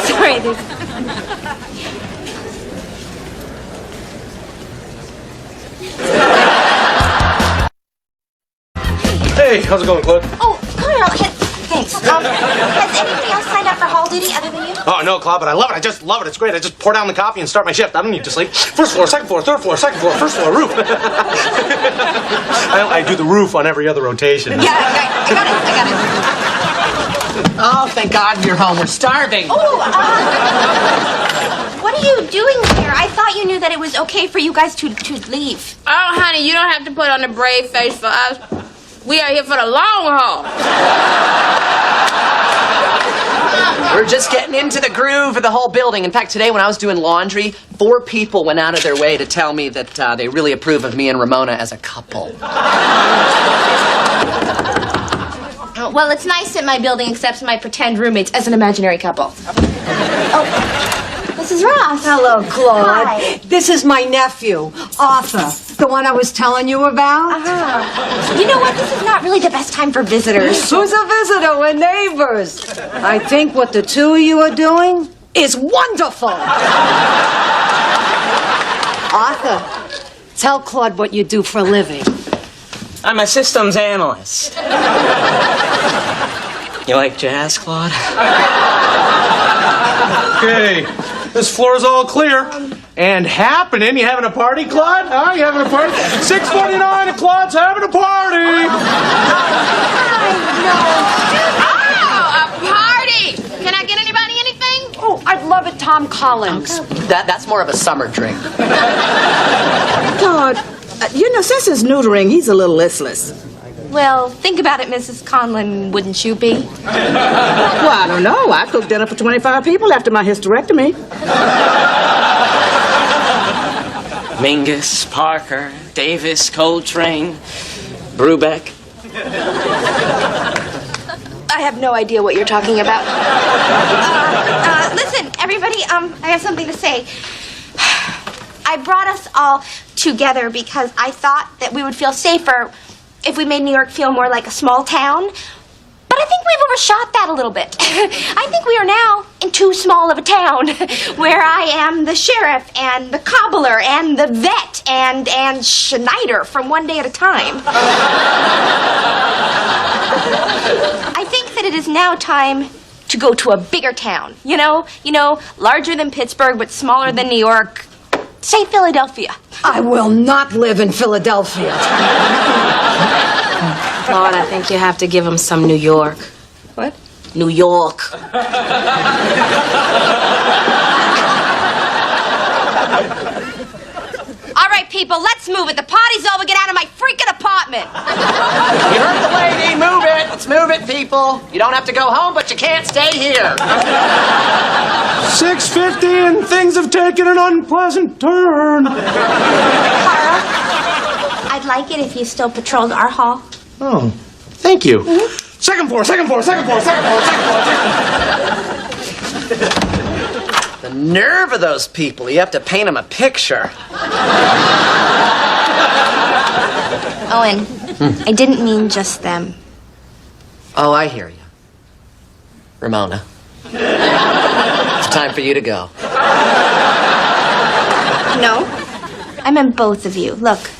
Sorry, there's... Hey, how's it going, Claude? Oh, Carl, thanks. Has anybody else signed up for hall duty other than you? Oh, no, Claude, but I love it. I just love it. It's great. I just pour down the coffee and start my shift. I don't need to sleep. First floor, second floor, third floor, second floor, first floor, roof. I do the roof on every other rotation. Yeah, I got it. Oh, thank God you're home. We're starving. Oh, what are you doing here? I thought you knew that it was okay for you guys to leave. Oh, honey, you don't have to put on a brave face for us. We are here for the long haul. We're just getting into the groove of the whole building. In fact, today when I was doing laundry, 4 people went out of their way to tell me that they really approve of me and Ramona as a couple. Oh, well, it's nice that my building accepts my pretend roommates as an imaginary couple. Oh, Mrs. Ross. Hello, Claude. Hi. This is my nephew, Arthur, the one I was telling you about. You know what? This is not really the best time for visitors. Who's a visitor? We're neighbors. I think what the two of you are doing is wonderful. Arthur, tell Claude what you do for a living. I'm a systems analyst. You like jazz, Claude? Okay, this floor's all clear. And happening. You having a party, Claude? Huh? You having a party? 6:49 and Claude's having a party. Oh, a party! Can I get anybody anything? Oh, I'd love it, Tom Collins. That's more of a summer drink. Claude, since his neutering, he's a little listless. Well, think about it, Mrs. Conlon, wouldn't you be? Well, I don't know. I cooked dinner for 25 people after my hysterectomy. Mingus, Parker, Davis, Coltrane, Brubeck. I have no idea what you're talking about. Listen, everybody, I have something to say. I brought us all together because I thought that we would feel safer if we made New York feel more like a small town. But I think we've overshot that a little bit. I think we are now in too small of a town where I am the sheriff and the cobbler and the vet and Schneider from One Day at a Time. I think that it is now time to go to a bigger town. You know, larger than Pittsburgh but smaller than New York. Say Philadelphia. I will not live in Philadelphia. Claude, I think you have to give him some New York. What? New York. All right, people, let's move it. The party's over. Get out of my freaking apartment. You heard the lady. Move it. Let's move it, people. You don't have to go home, but you can't stay here. 6:50 and things have taken an unpleasant turn. Carl, I'd like it if you still patrolled our hall. Oh, thank you. Second floor, second floor, second floor, second floor, second floor. The nerve of those people. You have to paint them a picture. Owen, I didn't mean just them. Oh, I hear you. Ramona. It's time for you to go. No, I meant both of you. Look,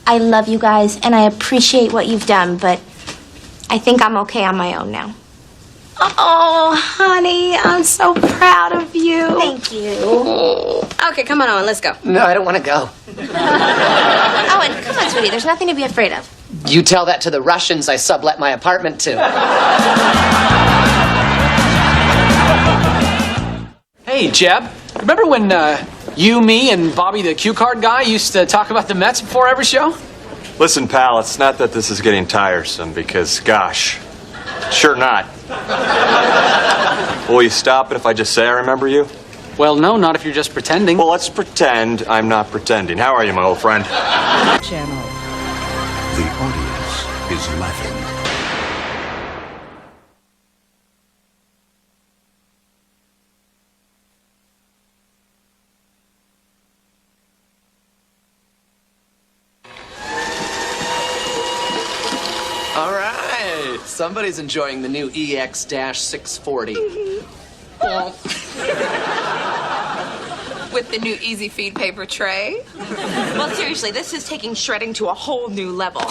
I love you guys and I appreciate what you've done, but I think I'm okay on my own now. Oh, honey, I'm so proud of you. Thank you. Okay, come on, Owen, let's go. No, I don't want to go. Owen, come on, sweetie. There's nothing to be afraid of. You tell that to the Russians I sublet my apartment to. Hey, Jeb. Remember when you, me, and Bobby the cue card guy used to talk about the Mets before every show? Listen, pal, it's not that this is getting tiresome, because, gosh, sure not. Will you stop it if I just say I remember you? Well, no, not if you're just pretending. Well, let's pretend I'm not pretending. How are you, my old friend? Channel. The audience is laughing. All right. Somebody's enjoying the new EX-640. With the new Easy Feed paper tray. Well, seriously, this is taking shredding to a whole new level.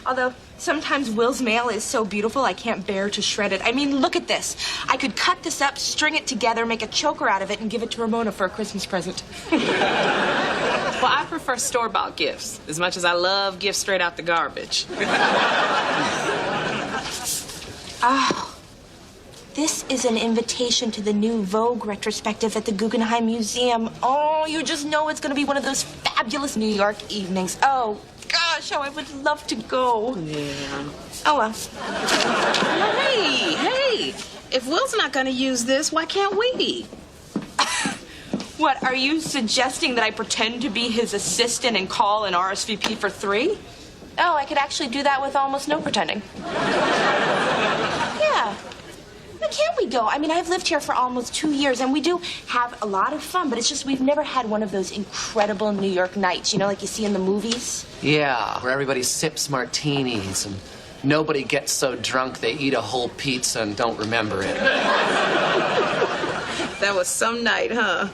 Although, sometimes Will's mail is so beautiful I can't bear to shred it. I mean, look at this. I could cut this up, string it together, make a choker out of it, and give it to Ramona for a Christmas present. Well, I prefer store-bought gifts, as much as I love gifts straight out the garbage. Oh, this is an invitation to the new Vogue retrospective at the Guggenheim Museum. Oh, you just know it's going to be one of those fabulous New York evenings. Oh, gosh, how I would love to go. Yeah. Oh, well. Hey, if Will's not going to use this, why can't we? What, are you suggesting that I pretend to be his assistant and call an RSVP for 3? Oh, I could actually do that with almost no pretending. Yeah. Why can't we go? I mean, I've lived here for almost 2 years, and we do have a lot of fun, but it's just we've never had one of those incredible New York nights, you know, like you see in the movies. Yeah, where everybody sips martinis and nobody gets so drunk they eat a whole pizza and don't remember it. That was some night, huh?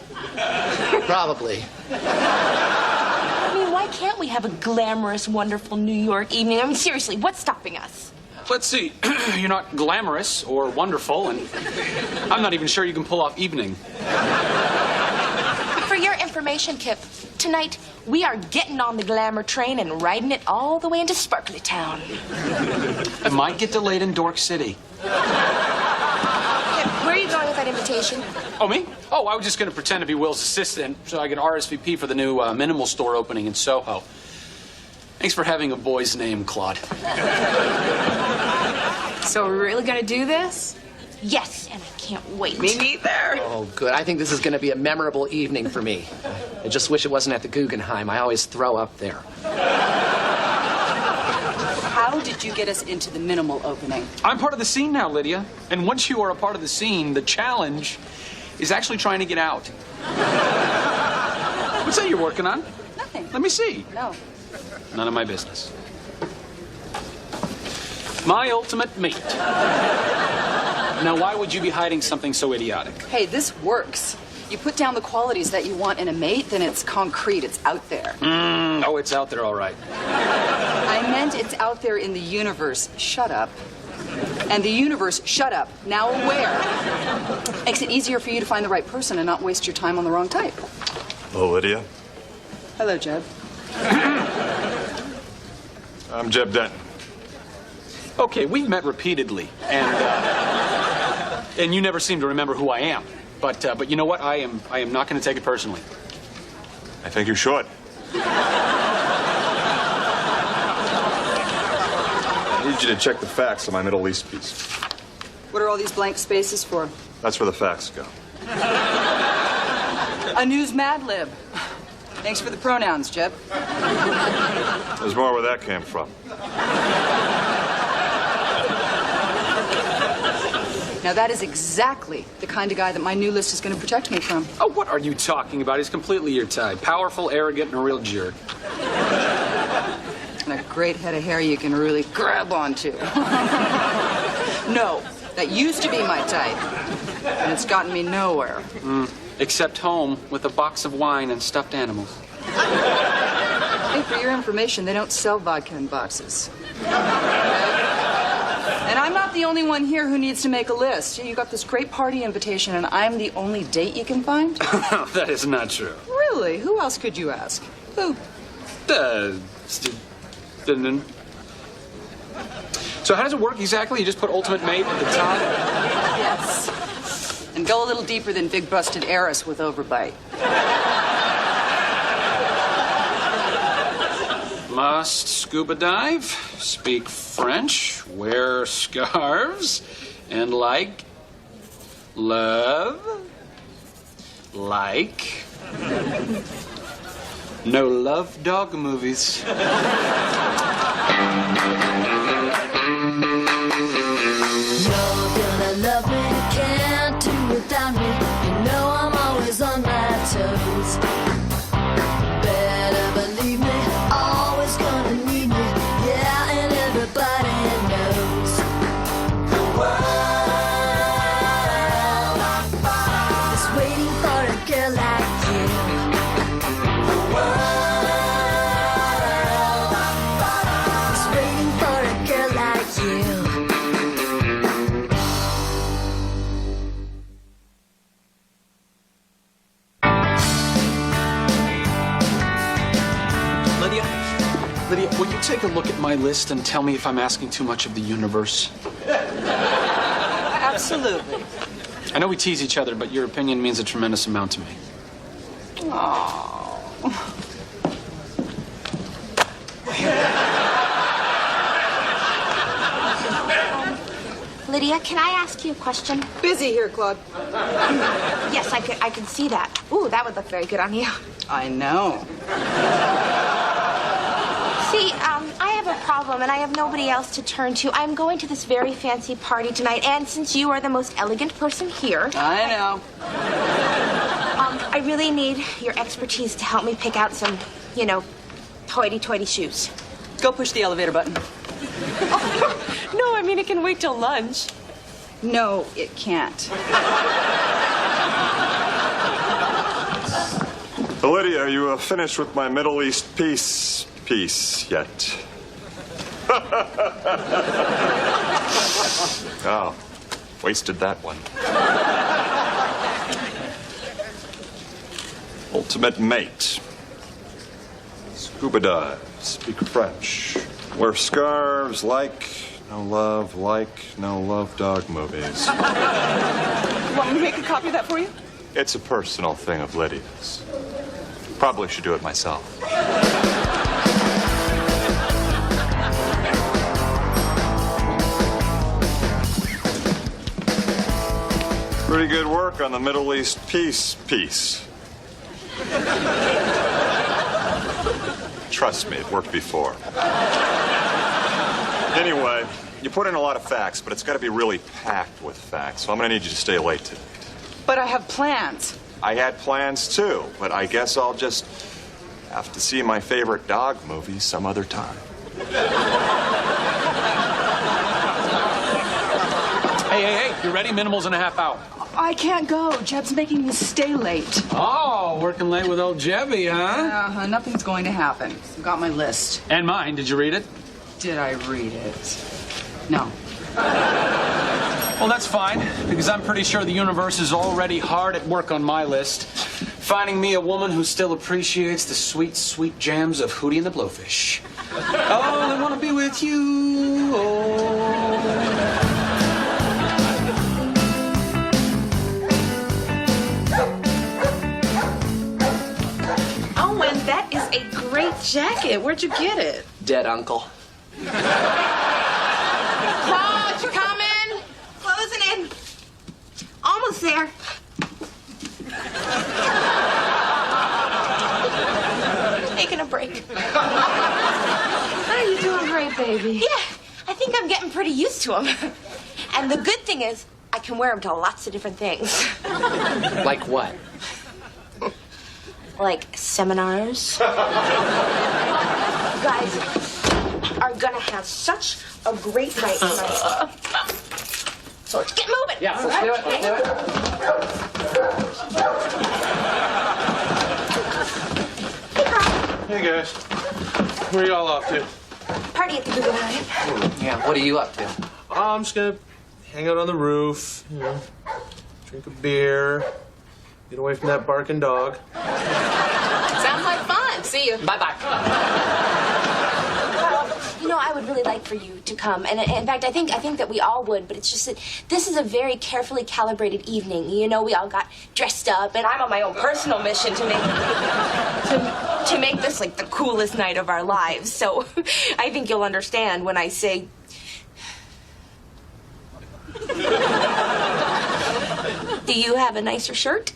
Probably. I mean, why can't we have a glamorous, wonderful New York evening? I mean, seriously, what's stopping us? Let's see. You're not glamorous or wonderful, and I'm not even sure you can pull off evening. For your information, Kip, tonight we are getting on the glamour train and riding it all the way into Sparkly Town. It might get delayed in Dork City. Kip, where are you going with that invitation? Oh, me? Oh, I was just going to pretend to be Will's assistant so I could RSVP for the new minimal store opening in Soho. Thanks for having a boy's name, Claude. So we're really gonna do this? Yes, and I can't wait. Me neither. Oh, good. I think this is going to be a memorable evening for me. I just wish it wasn't at the Guggenheim. I always throw up there. How did you get us into the minimal opening? I'm part of the scene now, Lydia. And once you are a part of the scene, the challenge is actually trying to get out. What's that you're working on? Nothing. Let me see. No. None of my business. My ultimate mate. Now, why would you be hiding something so idiotic? Hey, this works. You put down the qualities that you want in a mate, then it's concrete. It's out there. Oh, it's out there, all right. I meant it's out there in the universe. Shut up. And the universe, shut up. Now where? Makes it easier for you to find the right person and not waste your time on the wrong type. Hello, Lydia. Hello, Jeb. I'm Jeb Denton. Okay, we've met repeatedly, and you never seem to remember who I am. But you know what? I am not going to take it personally. I think you should. I need you to check the facts on my Middle East piece. What are all these blank spaces for? That's where the facts go. A news Mad Lib. Thanks for the pronouns, Jeb. There's more where that came from. Now, that is exactly the kind of guy that my new list is going to protect me from. Oh, what are you talking about? He's completely your type. Powerful, arrogant, and a real jerk. And a great head of hair you can really grab onto. No, that used to be my type. And it's gotten me nowhere. Except home with a box of wine and stuffed animals. Hey, for your information, they don't sell vodka in boxes. And I'm not the only one here who needs to make a list. You got this great party invitation, and I'm the only date you can find? That is not true. Really? Who else could you ask? Who? So how does it work exactly? You just put ultimate mate at the top? Yes. And go a little deeper than big busted heiress with overbite. Must scuba dive, speak French, wear scarves, and love, no love dog movies. You're gonna love me, can't do without me. You know I'm always on my toes. Better believe me, always gonna need me. Yeah, and everybody knows. The world is waiting for a girl like you. The world is waiting for a girl like you. Lydia, will you take a look at my list and tell me if I'm asking too much of the universe? Absolutely. I know we tease each other, but your opinion means a tremendous amount to me. Lydia, can I ask you a question? Busy here, Claude. Yes, I could see that. Ooh, that would look very good on you. I know. See, I have a problem, and I have nobody else to turn to. I'm going to this very fancy party tonight, and since you are the most elegant person here... I know. I really need your expertise to help me pick out some, you know, hoity-toity shoes. Go push the elevator button. No, I mean, it can wait till lunch. No, it can't. Lydia, are you finished with my Middle East piece yet? Oh, wasted that one. Ultimate mate. Scuba dive, speak French, wear scarves, no love dog movies. Want me to make a copy of that for you? It's a personal thing of Lydia's. Probably should do it myself. Pretty good work on the Middle East piece. Trust me, it worked before. Anyway, you put in a lot of facts, but it's got to be really packed with facts, so I'm going to need you to stay late today. But I have plans. I had plans too, but I guess I'll just have to see my favorite dog movie some other time. Hey, you ready? Minimal's in a half hour. I can't go. Jeb's making me stay late. Oh, working late with old Jebby, huh? Nothing's going to happen. I've got my list. And mine. Did you read it? Did I read it? No. Well, that's fine, because I'm pretty sure the universe is already hard at work on my list, finding me a woman who still appreciates the sweet, sweet jams of Hootie and the Blowfish. Oh, I want to be with you. Oh, and that is a great jacket. Where'd you get it? Dead uncle. Claude, you coming? Closing in. Almost there. Taking a break. You're doing great, baby. Yeah, I think I'm getting pretty used to them. And the good thing is, I can wear them to lots of different things. Like what? Like seminars. You guys are gonna have such a great night tonight. So let's get moving. Yeah, let's do it. Hey, guys. Where are y'all off to? Party at the Guggenheim. Yeah, what are you up to? Oh, I'm just gonna hang out on the roof, drink a beer, get away from that barking dog. Sounds like fun. See you. Bye-bye. You know, I would really like for you to come. And in fact, I think that we all would, but it's just that this is a very carefully calibrated evening. You know, we all got dressed up, and I'm on my own personal mission to make this like the coolest night of our lives. So I think you'll understand when I say... Do you have a nicer shirt?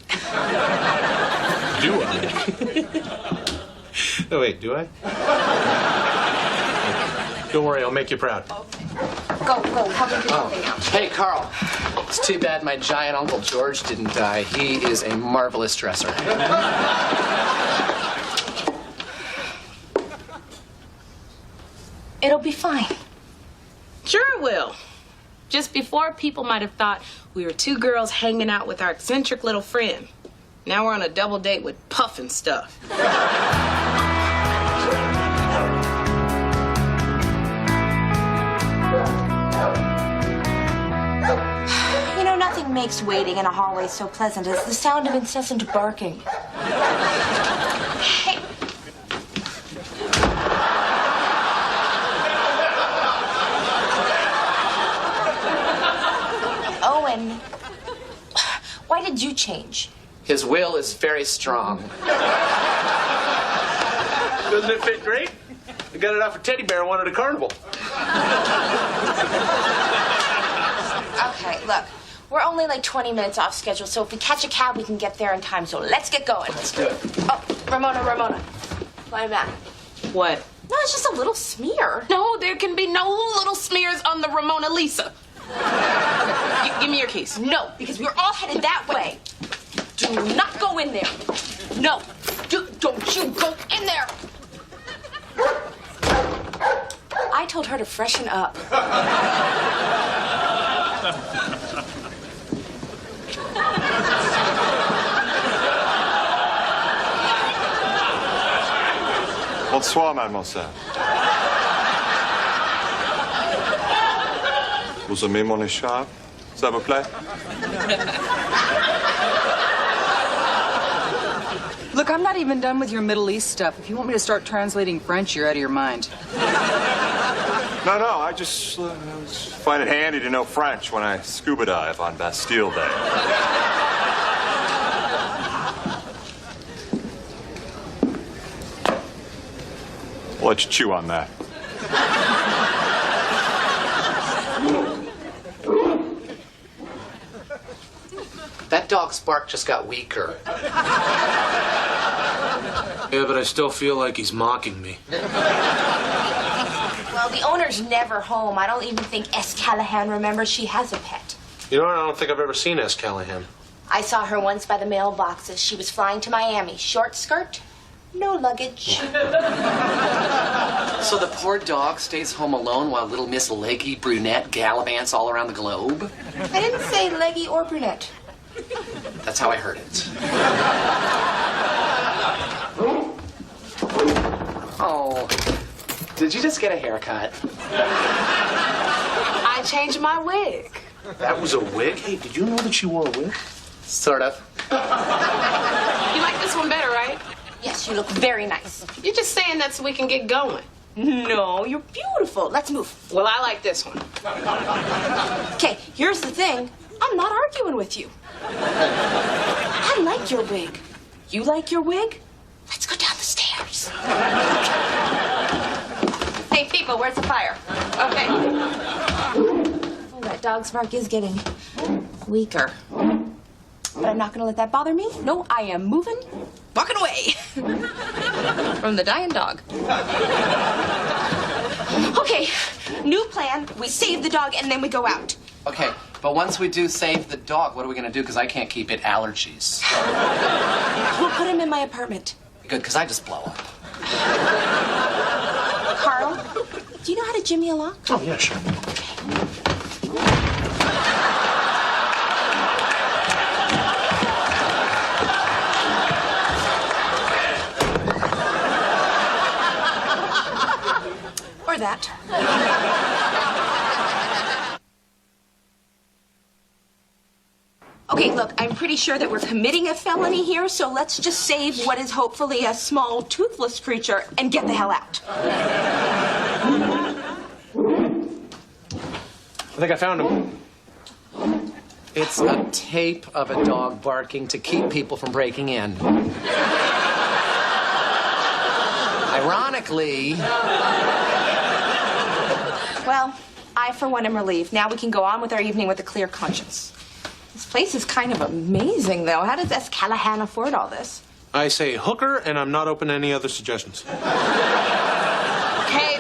Do I? No, wait, do I? Don't worry, I'll make you proud. Go, help me get everything out. Hey, Carl. It's too bad my giant Uncle George didn't die. He is a marvelous dresser. It'll be fine. Sure it will. Just before, people might have thought we were two girls hanging out with our eccentric little friend. Now we're on a double date with Puff and stuff. You know, nothing makes waiting in a hallway so pleasant as the sound of incessant barking. Hey. Owen, why did you change? His will is very strong. Doesn't it fit great? I got it off a teddy bear I wanted a carnival. Okay, look, we're only like 20 minutes off schedule, so if we catch a cab, we can get there in time. So let's get going. Let's do it. Oh, Ramona, why am I? What? No, it's just a little smear. No, there can be no little smears on the Ramona Lisa. Okay, give me your keys. No, because we're all headed that way. Do not go in there. No, don't you go in there. I told her to freshen up. Bonsoir, mademoiselle. Vous aimez mon écharpe? Ça vous plaît? Look, I'm not even done with your Middle East stuff. If you want me to start translating French, you're out of your mind. No, I just find it handy to know French when I scuba dive on Bastille Day. I'll let you chew on that. That dog's bark just got weaker. Yeah, but I still feel like he's mocking me. Well, the owner's never home. I don't even think S. Callahan remembers she has a pet. You know what? I don't think I've ever seen S. Callahan. I saw her once by the mailboxes. She was flying to Miami. Short skirt, no luggage. So the poor dog stays home alone while little Miss Leggy Brunette gallivants all around the globe? I didn't say leggy or brunette. That's how I heard it. Oh, did you just get a haircut? I changed my wig. That was a wig? Hey, did you know that you wore a wig? Sort of. You like this one better, right? Yes, you look very nice. You're just saying that so we can get going. No, you're beautiful. Let's move. Well, I like this one. Okay, here's the thing. I'm not arguing with you. I like your wig. You like your wig? Let's go down the stairs. Hey, people, where's the fire? Okay. Oh, that dog's bark is getting weaker. But I'm not going to let that bother me. No, I am moving, walking away from the dying dog. Okay, new plan. We save the dog and then we go out. Okay, but once we do save the dog, what are we going to do? Because I can't keep it. Allergies. We'll put him in my apartment. Good, because I just blow up. Carl, do you know how to jimmy a lock? Oh, yeah, sure. Or that. Okay, look, I'm pretty sure that we're committing a felony here, so let's just save what is hopefully a small, toothless creature and get the hell out. think I found him. It's a tape of a dog barking to keep people from breaking in. Ironically... Well, I, for one, am relieved. Now we can go on with our evening with a clear conscience. This place is kind of amazing, though. How does S. Callahan afford all this? I say hooker, and I'm not open to any other suggestions. Okay,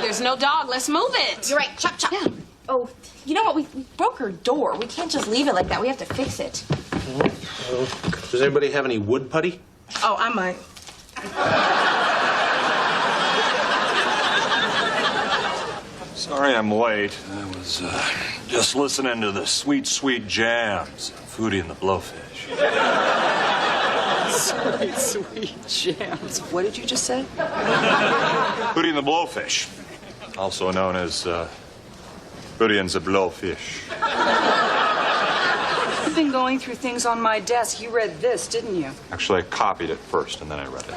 there's no dog. Let's move it. You're right. Chop, chop. Yeah. Oh, you know what? We broke her door. We can't just leave it like that. We have to fix it. Does anybody have any wood putty? Oh, I might. Sorry I'm late. I was just listening to the Sweet, Sweet Jams, Foodie and the Blowfish. Sweet, sweet jams. What did you just say? Foodie and the Blowfish, also known as Foodie and the Blowfish. You've been going through things on my desk. You read this, didn't you? Actually, I copied it first and then I read it.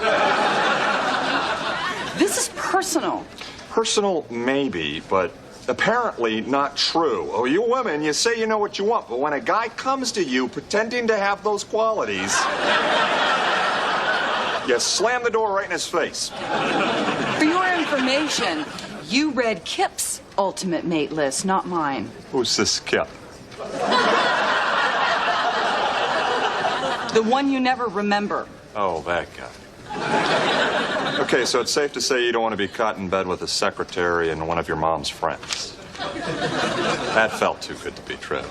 This is personal. Personal, maybe, but apparently not true. Oh, you women, you say you know what you want, but when a guy comes to you pretending to have those qualities, you slam the door right in his face. For your information, you read Kip's ultimate mate list, not mine. Who's this Kip? The one you never remember. Oh, that guy. Okay, so it's safe to say you don't want to be caught in bed with a secretary and one of your mom's friends. That felt too good to be true.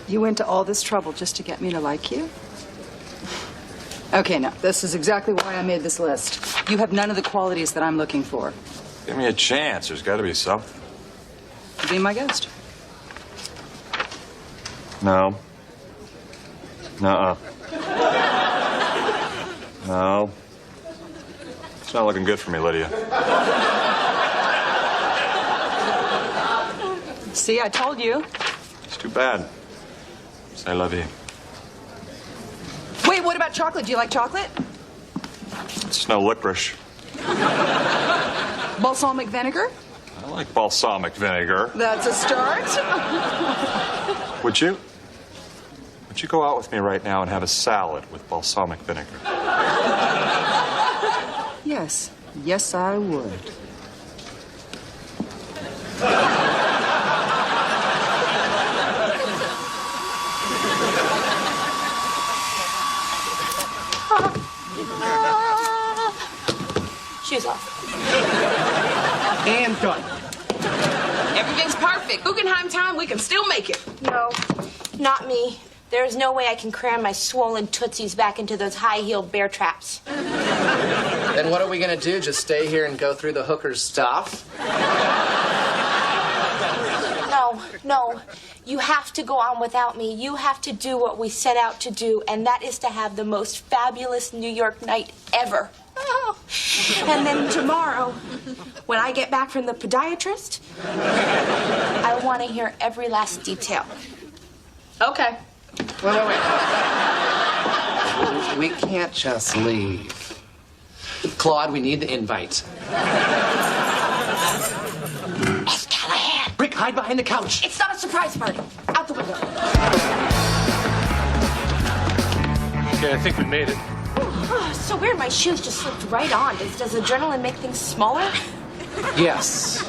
You went to all this trouble just to get me to like you? Okay, now, this is exactly why I made this list. You have none of the qualities that I'm looking for. Give me a chance. There's got to be something. Be my guest. No. Nuh-uh. No. It's not looking good for me, Lydia. See, I told you. It's too bad. I love you. Wait, what about chocolate? Do you like chocolate? It's no licorice. Balsamic vinegar? I like balsamic vinegar. That's a start. Would you go out with me right now and have a salad with balsamic vinegar? Yes. Yes, I would. Shoes off. And done. Everything's perfect. Guggenheim time, we can still make it. No, not me. There's no way I can cram my swollen tootsies back into those high-heeled bear traps. Then what are we gonna do? Just stay here and go through the hooker's stuff? No. You have to go on without me. You have to do what we set out to do, and that is to have the most fabulous New York night ever. Oh. And then tomorrow, when I get back from the podiatrist, I want to hear every last detail. Okay. Wait. We can't just leave. Claude, we need the invite. S. Callahan! Rick, hide behind the couch. It's not a surprise party. Out the window. Okay, I think we made it. Oh, it's so weird. My shoes just slipped right on. Does adrenaline make things smaller? Yes.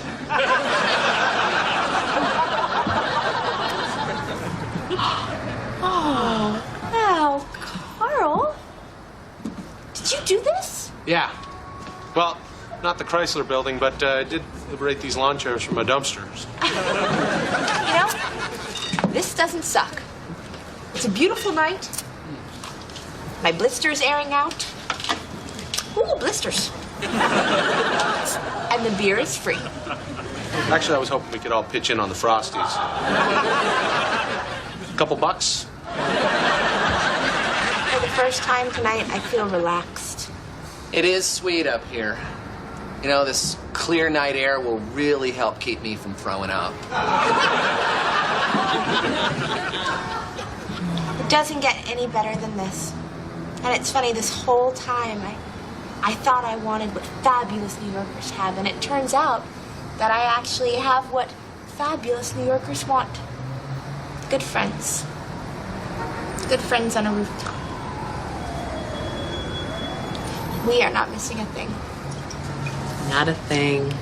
Oh, wow, Carl. Did you do this? Yeah. Well, not the Chrysler building, but I did liberate these lawn chairs from my dumpsters. You know, this doesn't suck. It's a beautiful night. My blister's airing out. Ooh, blisters. And the beer is free. Actually, I was hoping we could all pitch in on the Frosties. Couple bucks? For the first time tonight, I feel relaxed. It is sweet up here. You know, this clear night air will really help keep me from throwing up. It doesn't get any better than this. And it's funny, this whole time, I thought I wanted what fabulous New Yorkers have, and it turns out that I actually have what fabulous New Yorkers want. Good friends. Good friends on a rooftop. We are not missing a thing. Not a thing.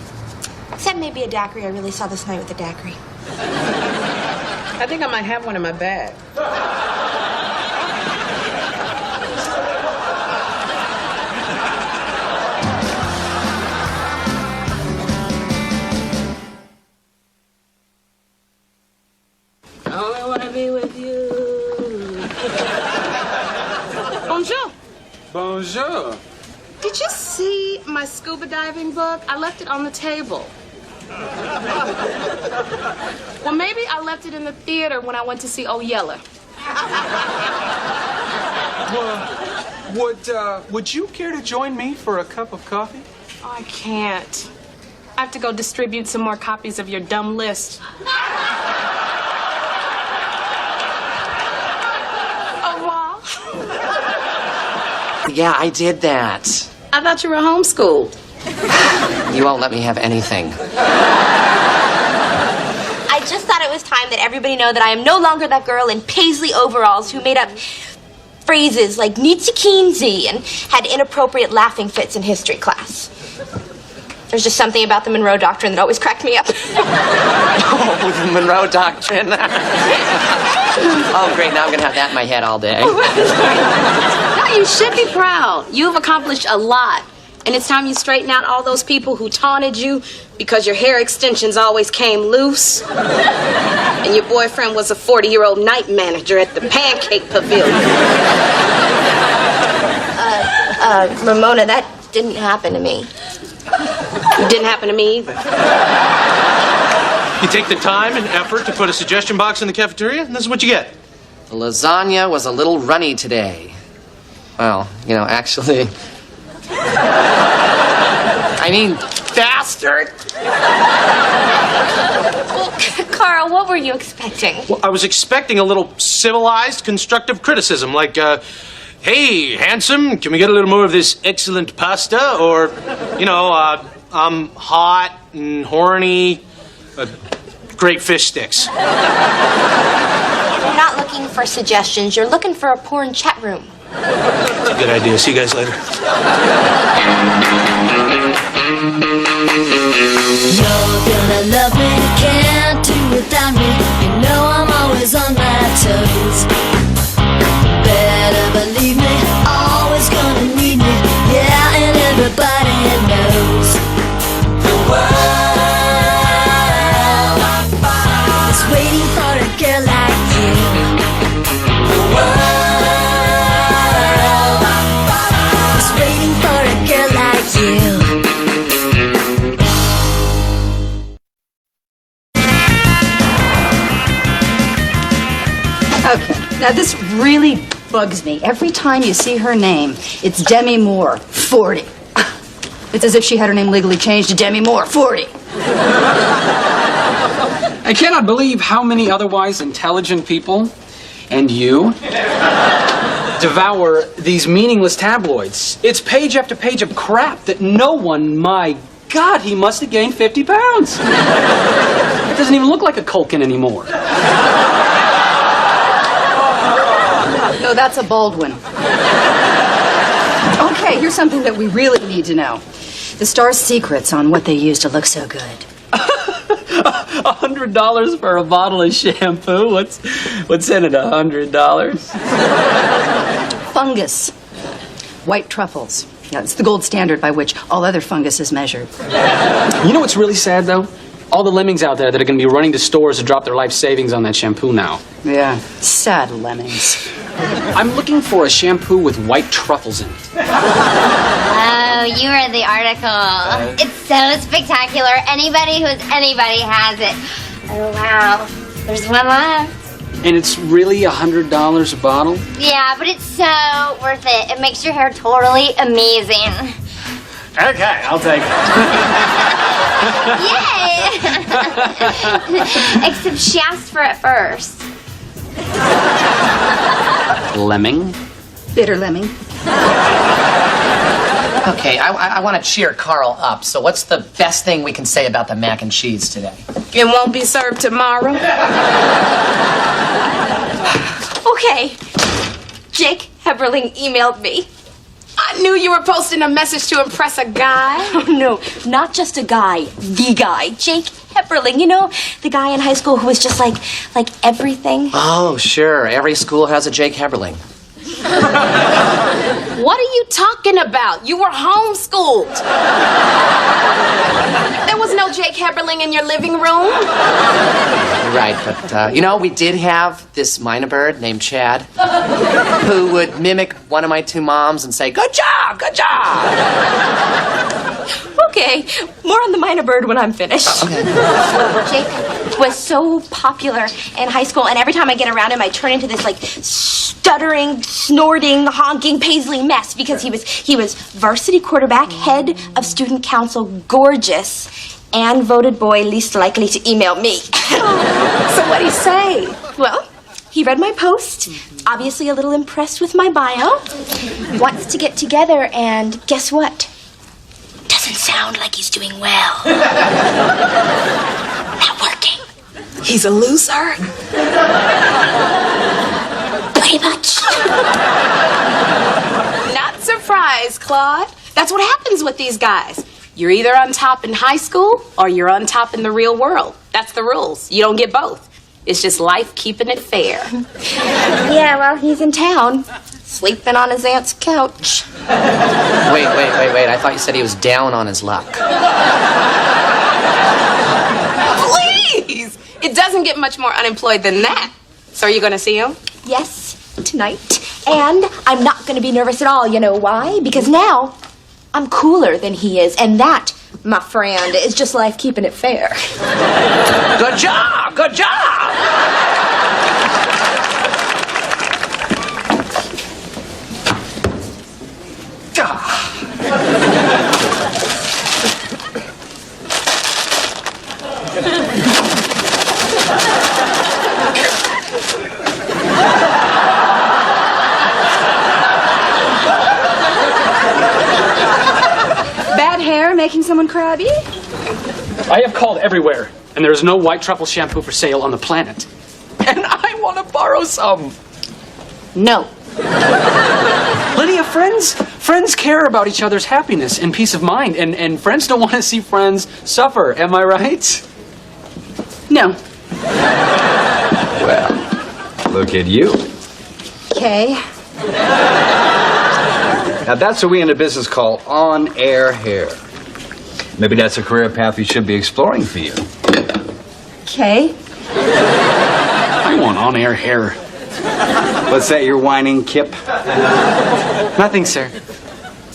Except maybe a daiquiri. I really saw this night with a daiquiri. I think I might have one in my bag. Oh, I want to be with you. Bonjour. Bonjour. Did you see my scuba diving book? I left it on the table. Well, maybe I left it in the theater when I went to see Oh Yeller. Would you care to join me for a cup of coffee? Oh, I can't. I have to go distribute some more copies of your dumb list. Au revoir. Yeah, I did that. I thought you were homeschooled. You won't let me have anything. I just thought it was time that everybody know that I am no longer that girl in paisley overalls who made up phrases like Nitsi and had inappropriate laughing fits in history class. There's just something about the Monroe Doctrine that always cracked me up. Oh, the Monroe Doctrine. Oh, great. Now I'm going to have that in my head all day. No, you should be proud. You've accomplished a lot. And it's time you straighten out all those people who taunted you because your hair extensions always came loose. And your boyfriend was a 40-year-old night manager at the Pancake Pavilion. Ramona, that didn't happen to me. It didn't happen to me either. You take the time and effort to put a suggestion box in the cafeteria, and this is what you get. The lasagna was a little runny today. Well, actually... I mean, bastard! Well, Carl, what were you expecting? Well, I was expecting a little civilized, constructive criticism, like, hey, handsome, can we get a little more of this excellent pasta? Or, I'm hot and horny, great fish sticks. You're not looking for suggestions. You're looking for a porn chat room. That's a good idea. See you guys later. You're gonna love me, can't do without me. You know I'm always on my toes. Better believe me, always gonna need me. Yeah, and everybody knows the world is waiting for a girl like you. The world is waiting for a girl like you. Okay, now this really bugs me. Every time you see her name, it's Demi Moore, 40. It's as if she had her name legally changed to Demi Moore, 40. I cannot believe how many otherwise intelligent people, and you, devour these meaningless tabloids. It's page after page of crap that no one, my God, he must have gained 50 pounds. It doesn't even look like a Culkin anymore. No, that's a Baldwin. Okay, here's something that we really need to know. The star's secrets on what they use to look so good. $100 for a bottle of shampoo? What's in it, $100? Fungus. White truffles. Yeah, it's the gold standard by which all other fungus is measured. You know what's really sad, though? All the lemmings out there that are going to be running to stores to drop their life savings on that shampoo now. Yeah, sad lemmings. I'm looking for a shampoo with white truffles in it. Oh, you read the article. It's so spectacular. Anybody who's anybody has it. Oh, wow. There's one left. And it's really $100 a bottle? Yeah, but it's so worth it. It makes your hair totally amazing. Okay, I'll take it. Yay! Except she asked for it first. Lemming? Bitter lemming. Okay, I want to cheer Carl up. So what's the best thing we can say about the mac and cheese today? It won't be served tomorrow. Okay. Jake Heberling emailed me. I knew you were posting a message to impress a guy. Oh, no, not just a guy. The guy. Jake Heberling. You know, the guy in high school who was just like everything? Oh, sure. Every school has a Jake Heberling. What are you talking about? You were homeschooled. There was no Jake Heberling in your living room. Right, but, you know, we did have this minor bird named Chad who would mimic one of my two moms and say, "Good job, good job." Okay, more on the minor bird when I'm finished. Okay. Jake was so popular in high school, and every time I get around him, I turn into this, stuttering, snorting, honking Paisley mess because he was varsity quarterback, head of student council, gorgeous, and voted boy least likely to email me. So what'd he say? Well, he read my post, obviously a little impressed with my bio, wants to get together, and guess what? Doesn't sound like he's doing well. Not working. He's a loser. Pretty much. Not surprised, Claude. That's what happens with these guys. You're either on top in high school or you're on top in the real world. That's the rules. You don't get both. It's just life keeping it fair. Yeah, well, he's in town, sleeping on his aunt's couch. Wait. I thought you said he was down on his luck. Please! It doesn't get much more unemployed than that. So are you going to see him? Yes, tonight. And I'm not going to be nervous at all. You know why? Because now I'm cooler than he is. And that, my friend, is just life keeping it fair. Good job! Good job! Bad hair making someone crabby? I have called everywhere, and there is no white truffle shampoo for sale on the planet. And I want to borrow some. No. Lydia, friends care about each other's happiness and peace of mind, and friends don't want to see friends suffer. Am I right? No. Well, look at you. Okay. Now, that's what we in the business call on-air hair. Maybe that's a career path we should be exploring for you. Okay. I want on-air hair. What's that you're whining, Kip? Nothing, sir.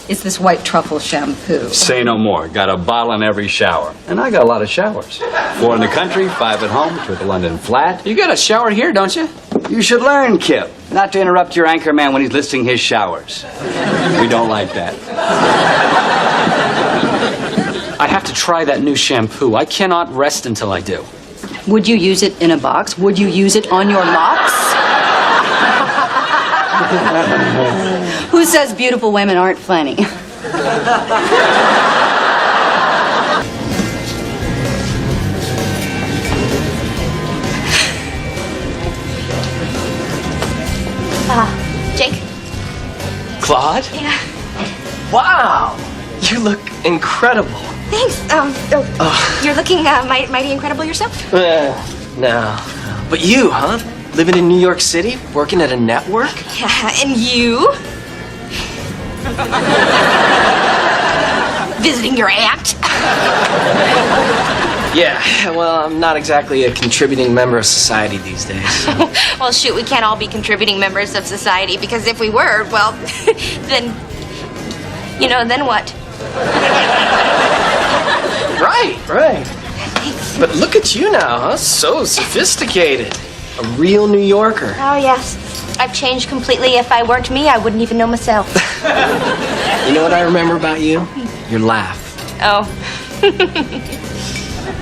It's this white truffle shampoo. Say no more. Got a bottle in every shower. And I got a lot of showers. 4 in the country, 5 at home, 2 at the London flat. You got a shower here, don't you? You should learn, Kip, not to interrupt your anchor man when he's listing his showers. We don't like that. I have to try that new shampoo. I cannot rest until I do. Would you use it in a box? Would you use it on your locks? Who says beautiful women aren't funny? Jake? Claude? Yeah. Wow! You look incredible. Thanks. You're looking mighty incredible yourself. No. But you, huh? Living in New York City? Working at a network? Yeah, and you? Visiting your aunt? Yeah, well, I'm not exactly a contributing member of society these days. So. Well, shoot, we can't all be contributing members of society because if we were, well, then what? Right. But look at you now, huh? So sophisticated. A real New Yorker. Oh, yes. I've changed completely. If I weren't me, I wouldn't even know myself. You know what I remember about you? Your laugh. Oh.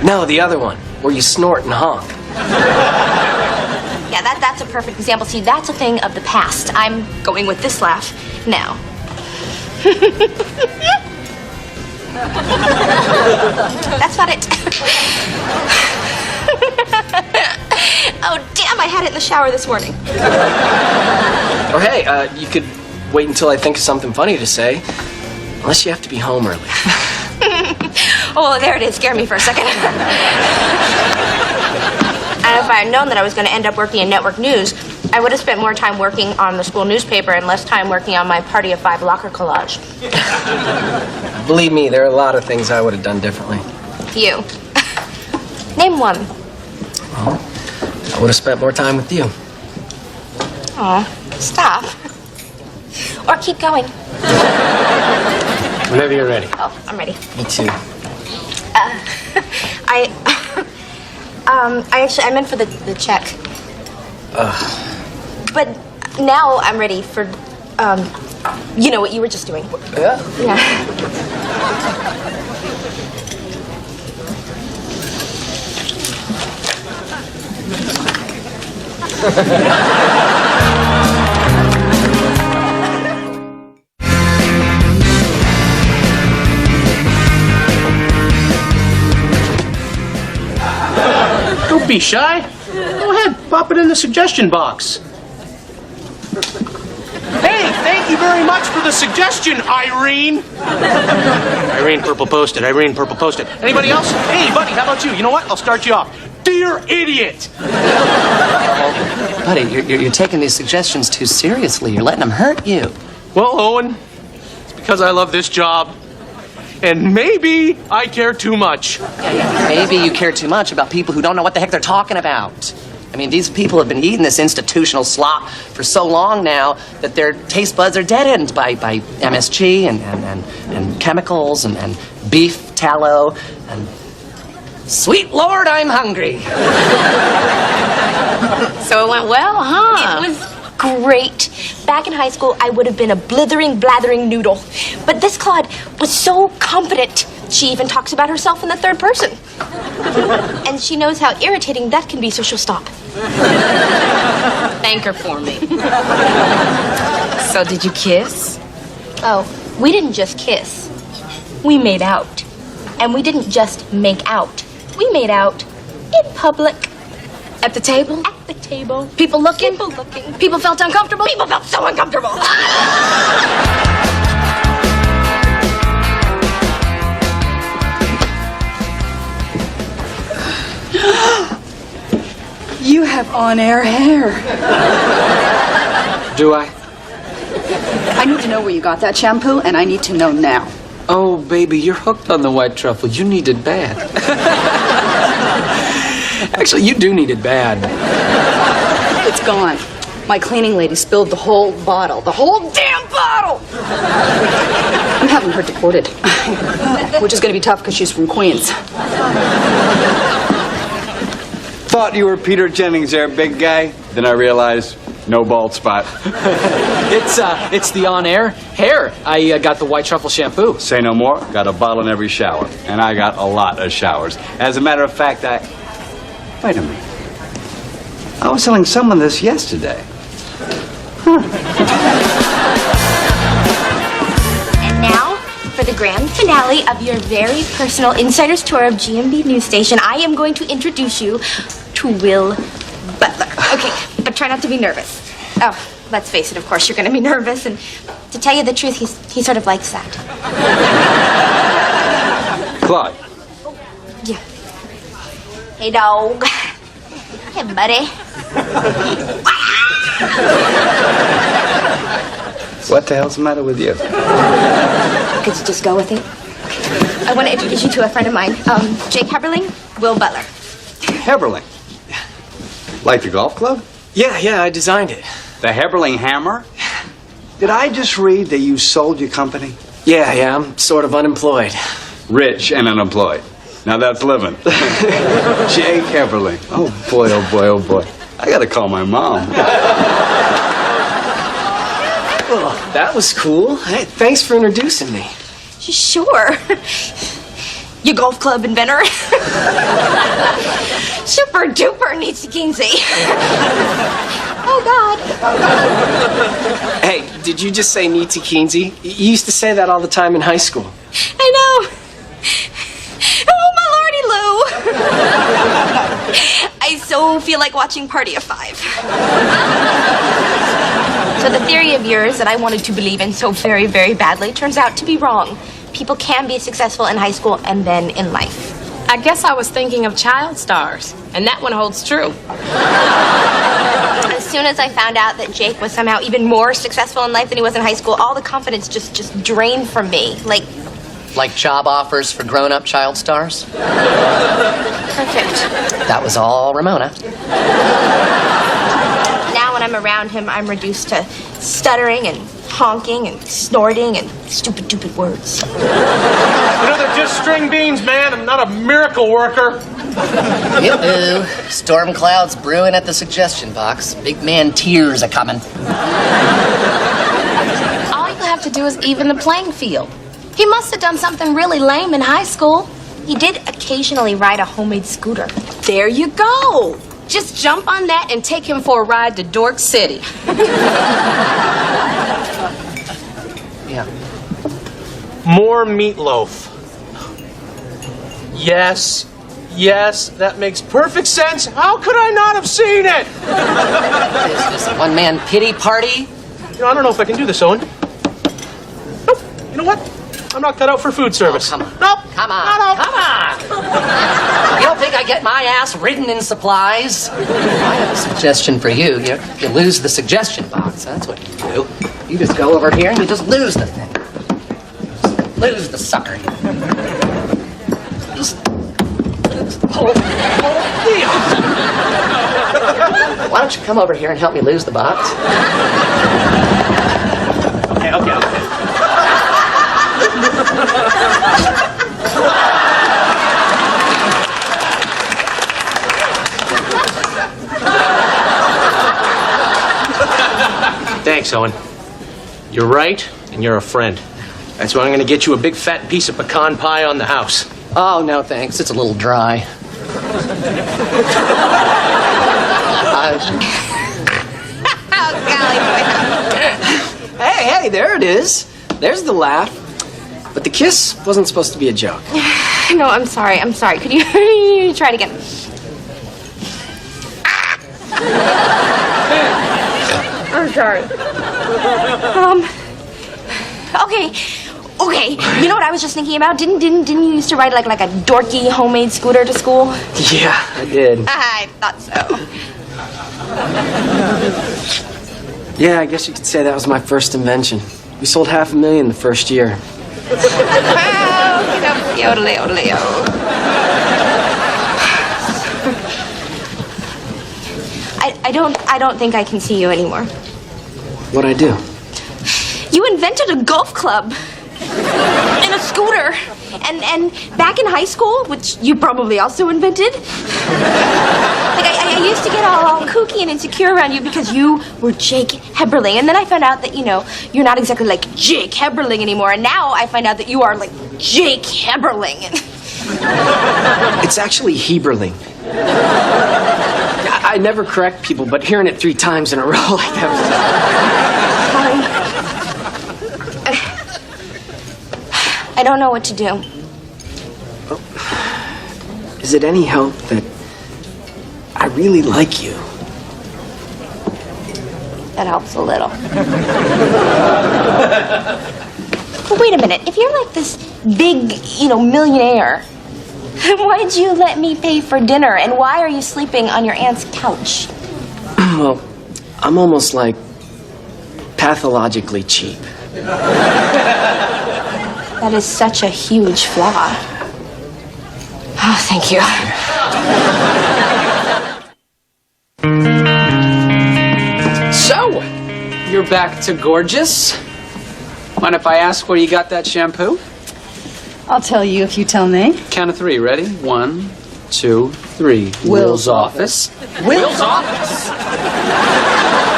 No, the other one, where you snort and honk. Yeah, that's a perfect example. See, that's a thing of the past. I'm going with this laugh now. That's not it. Oh, damn, I had it in the shower this morning. Or hey, you could wait until I think of something funny to say. Unless you have to be home early. Oh, there it is. Scared me for a second. And if I had known that I was going to end up working in network news, I would have spent more time working on the school newspaper and less time working on my Party of Five locker collage. Believe me, there are a lot of things I would have done differently. You. Name one. Well, I would have spent more time with you. Aw, stop. Or keep going. Whenever you're ready. Oh, I'm ready. Me too. I meant for the check. But now I'm ready for, you know what you were just doing. Yeah? Yeah. Don't be shy. Go ahead, pop it in the suggestion box. Hey, thank you very much for the suggestion, Irene. Irene Purple Posted. Irene Purple Posted. Anybody else? Hey, buddy, how about you? You know what? I'll start you off. Dear idiot. Buddy, you're taking these suggestions too seriously. You're letting them hurt you. Well, Owen, it's because I love this job. And maybe I care too much. Maybe you care too much about people who don't know what the heck they're talking about. I mean, these people have been eating this institutional slop for so long now that their taste buds are deadened by MSG and chemicals and beef tallow and... Sweet Lord, I'm hungry. So it went well, huh? It was great. Back in high school, I would have been a blithering, blathering noodle. But this Claude was so confident. She even talks about herself in the third person. And she knows how irritating that can be, so she'll stop. Thank her for me. So did you kiss? Oh, we didn't just kiss. We made out. And we didn't just make out. We made out in public. At the table? At the table. People looking? People looking. People felt uncomfortable? People felt so uncomfortable. You have on-air hair. Do I? I need to know where you got that shampoo, and I need to know now. Oh, baby, you're hooked on the white truffle. You need it bad. Actually, you do need it bad. It's gone. My cleaning lady spilled the whole bottle. The whole damn bottle! I'm having her deported. Which is going to be tough because she's from Queens. Thought you were Peter Jennings there, big guy. Then I realized, no bald spot. It's the on-air hair. I got the white truffle shampoo. Say no more. Got a bottle in every shower. And I got a lot of showers. As a matter of fact, Wait a minute. I was telling someone this yesterday. And now, for the grand finale of your very personal insider's tour of GMB News Station, I am going to introduce you to Will Butler. Okay, but try not to be nervous. Oh, let's face it, of course you're going to be nervous, and to tell you the truth, he sort of likes that. Claude. Yeah. Hey, dog. Hey, buddy. What the hell's the matter with you? Could you just go with it? I want to introduce you to a friend of mine, Jake Heberling, Will Butler. Heberling. Like the golf club? Yeah, I designed it. The Heberling Hammer? Did I just read that you sold your company? Yeah, I'm sort of unemployed. Rich and unemployed. Now that's living. Jake Heberling. Oh boy, oh boy, oh boy. I gotta call my mom. Well, that was cool. Hey, thanks for introducing me. Sure. Your golf club inventor. Super duper needs to Kinsey. Oh, God. Hey, Did you just say Nietzsche Keensy? You used to say that all the time in high school. I know. Oh, my lordy, Lou. I so feel like watching Party of Five. So the theory of yours that I wanted to believe in so very, very badly turns out to be wrong. People can be successful in high school and then in life. I guess I was thinking of child stars, and that one holds true. As soon as I found out that Jake was somehow even more successful in life than he was in high school, all the confidence just drained from me. Like job offers for grown-up child stars? Perfect. That was all Ramona. Now when I'm around him, I'm reduced to stuttering and honking and snorting and stupid words. They're just string beans, man. I'm not a miracle worker. Yoo-hoo. Storm clouds brewing at the suggestion box. Big man tears are coming. All you have to do is even the playing field. He must have done something really lame in high school. He did occasionally ride a homemade scooter. There you go. Just jump on that and take him for a ride to Dork City. Yeah. More meatloaf. Yes, that makes perfect sense. How could I not have seen it? Is this a one-man pity party? I don't know if I can do this, Owen. Nope. You know what? I'm not cut out for food service. Oh, come on. Nope. Come on. No. Come on. You don't think I get my ass ridden in supplies? I have a suggestion for you. You lose the suggestion box. That's what you do. You just go over here and you just lose the thing. Just lose the sucker. Just lose the whole deal. Why don't you come over here and help me lose the box? Okay. Thanks, Owen. You're right, and you're a friend. That's why I'm going to get you a big fat piece of pecan pie on the house. Oh, no, thanks. It's a little dry. Hey, there it is. There's the laugh. But the kiss wasn't supposed to be a joke. No, I'm sorry. Could you try it again? I'm sorry. Okay. You know what I was just thinking about? Didn't you used to ride like a dorky homemade scooter to school? Yeah, I did. I thought so. Yeah, I guess you could say that was my first invention. We sold $500,000 the first year. I don't think I can see you anymore. What'd I do? You invented a golf club and a scooter, and back in high school, which you probably also invented. I used to get all kooky and insecure around you because you were Jake Heberling, and then I found out that you're not exactly like Jake Heberling anymore, and now I find out that you are like Jake Heberling. It's actually Heberling. I never correct people, but hearing it 3 times in a row like that was... I don't know what to do. Is it any help that I really like you? That helps a little. But wait a minute. If you're like this big, millionaire, why did you let me pay for dinner? And why are you sleeping on your aunt's couch? Well, I'm almost like pathologically cheap. That is such a huge flaw. Oh, thank you. So, you're back to gorgeous. Mind if I ask where you got that shampoo? I'll tell you if you tell me. Count of 3, ready? 1, 2, 3. Will's office. Will's office?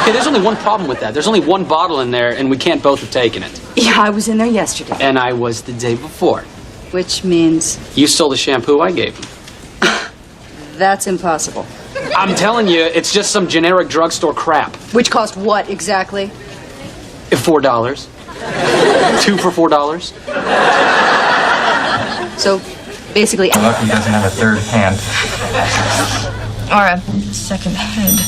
Okay, there's only one problem with that. There's only one bottle in there, and we can't both have taken it. Yeah, I was in there yesterday. And I was the day before. Which means? You stole the shampoo I gave him. That's impossible. I'm telling you, it's just some generic drugstore crap. Which cost what exactly? $4. 2 for $4. So, basically... Lucky doesn't have a third hand. Or a second head.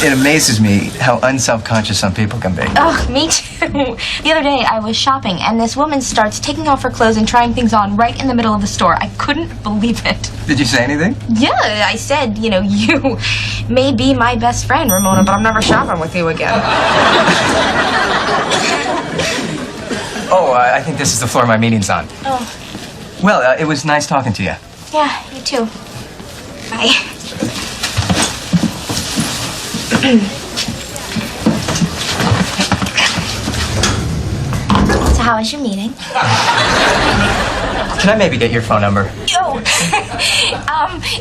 It amazes me how unselfconscious some people can be. Oh, me too. The other day I was shopping and this woman starts taking off her clothes and trying things on right in the middle of the store. I couldn't believe it. Did you say anything? Yeah, I said, you may be my best friend, Ramona, but I'm never shopping with you again. Oh, I think this is the floor my meeting's on. Oh, Well, it was nice talking to you. yeah, you too. Bye. So how was your meeting? Can I maybe get your phone number? Yo!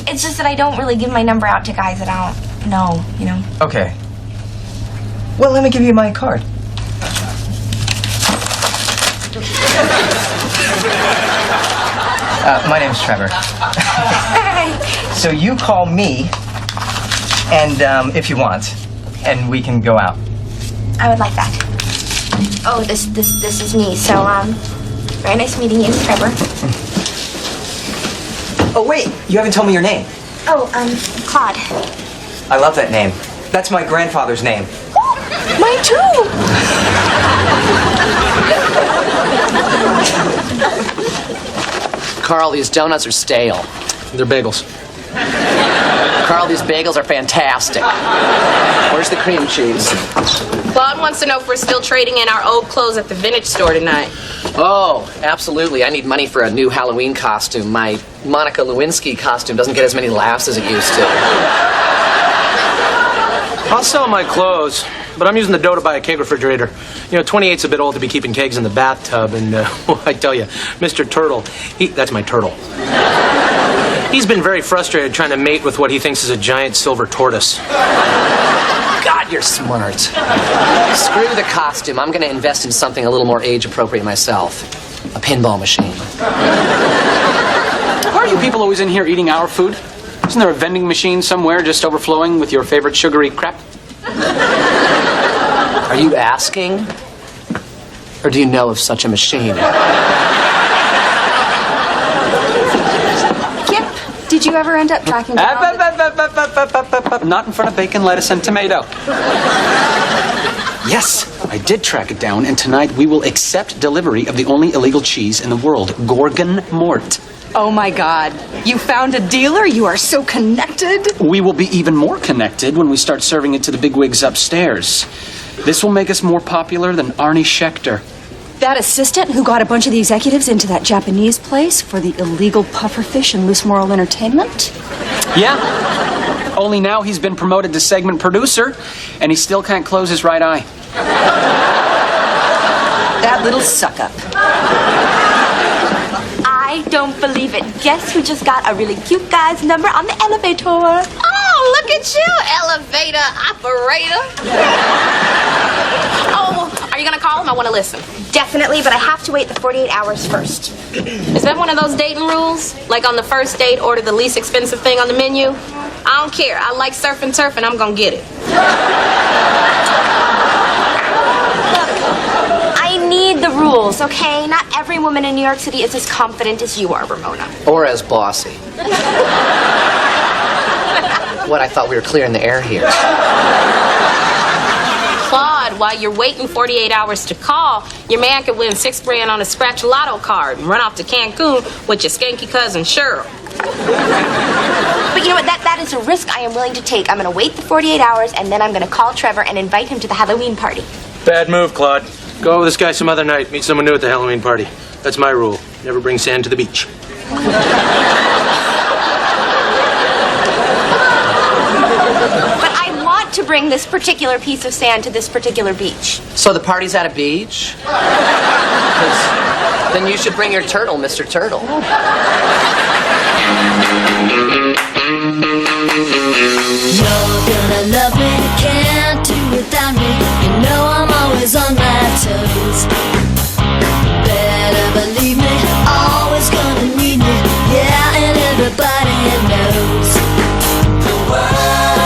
It's just that I don't really give my number out to guys that I don't know, Okay. Well, let me give you my card. My name's Trevor. So you call me, and if you want, and we can go out. I would like that. Oh, this is me. So, very nice meeting you, Trevor. Oh, wait, you haven't told me your name. Oh, Claude. I love that name. That's my grandfather's name. Mine too! Carl, these donuts are stale. They're bagels. Carl, these bagels are fantastic. Where's the cream cheese? Claude wants to know if we're still trading in our old clothes at the vintage store tonight. Oh, absolutely. I need money for a new Halloween costume. My Monica Lewinsky costume doesn't get as many laughs as it used to. I'll sell my clothes, but I'm using the dough to buy a keg refrigerator. 28's a bit old to be keeping kegs in the bathtub, and I tell you, Mr. Turtle, that's my turtle. He's been very frustrated trying to mate with what he thinks is a giant silver tortoise. God, you're smart. Screw the costume. I'm going to invest in something a little more age-appropriate myself. A pinball machine. Why are you people always in here eating our food? Isn't there a vending machine somewhere just overflowing with your favorite sugary crap? Are you asking? Or do you know of such a machine? Kip, did you ever end up tracking down... Not in front of bacon, lettuce, and tomato. Yes, I did track it down, and tonight we will accept delivery of the only illegal cheese in the world, Gorgon Mort. Oh my God. You found a dealer? You are so connected. We will be even more connected when we start serving it to the bigwigs upstairs. This will make us more popular than Arnie Schechter. That assistant who got a bunch of the executives into that Japanese place for the illegal pufferfish and loose moral entertainment? Yeah. Only now he's been promoted to segment producer, and he still can't close his right eye. That little suck-up. I don't believe it. Guess who just got a really cute guy's number on the elevator? Oh, look at you, elevator operator. Oh, are you going to call him? I want to listen. Definitely, but I have to wait the 48 hours first. Is that one of those dating rules? Like on the first date, order the least expensive thing on the menu? I don't care. I like surfing turf, and I'm going to get it. I need the rules, okay? Not every woman in New York City is as confident as you are, Ramona. Or as bossy. What, I thought we were clearing the air here. Claude, while you're waiting 48 hours to call, your man could win $6 grand on a scratch lotto card and run off to Cancun with your skanky cousin Cheryl. But you know what? That is a risk I am willing to take. I'm going to wait the 48 hours, and then I'm going to call Trevor and invite him to the Halloween party. Bad move, Claude. Go with this guy some other night. Meet someone new at the Halloween party. That's my rule. Never bring sand to the beach. But I want to bring this particular piece of sand to this particular beach. So the party's at a beach? 'Cause then you should bring your turtle, Mr. Turtle. You're gonna love me, can't do without me. You know I'm always on my toes. Better believe me, always gonna need me. Yeah, and everybody knows the world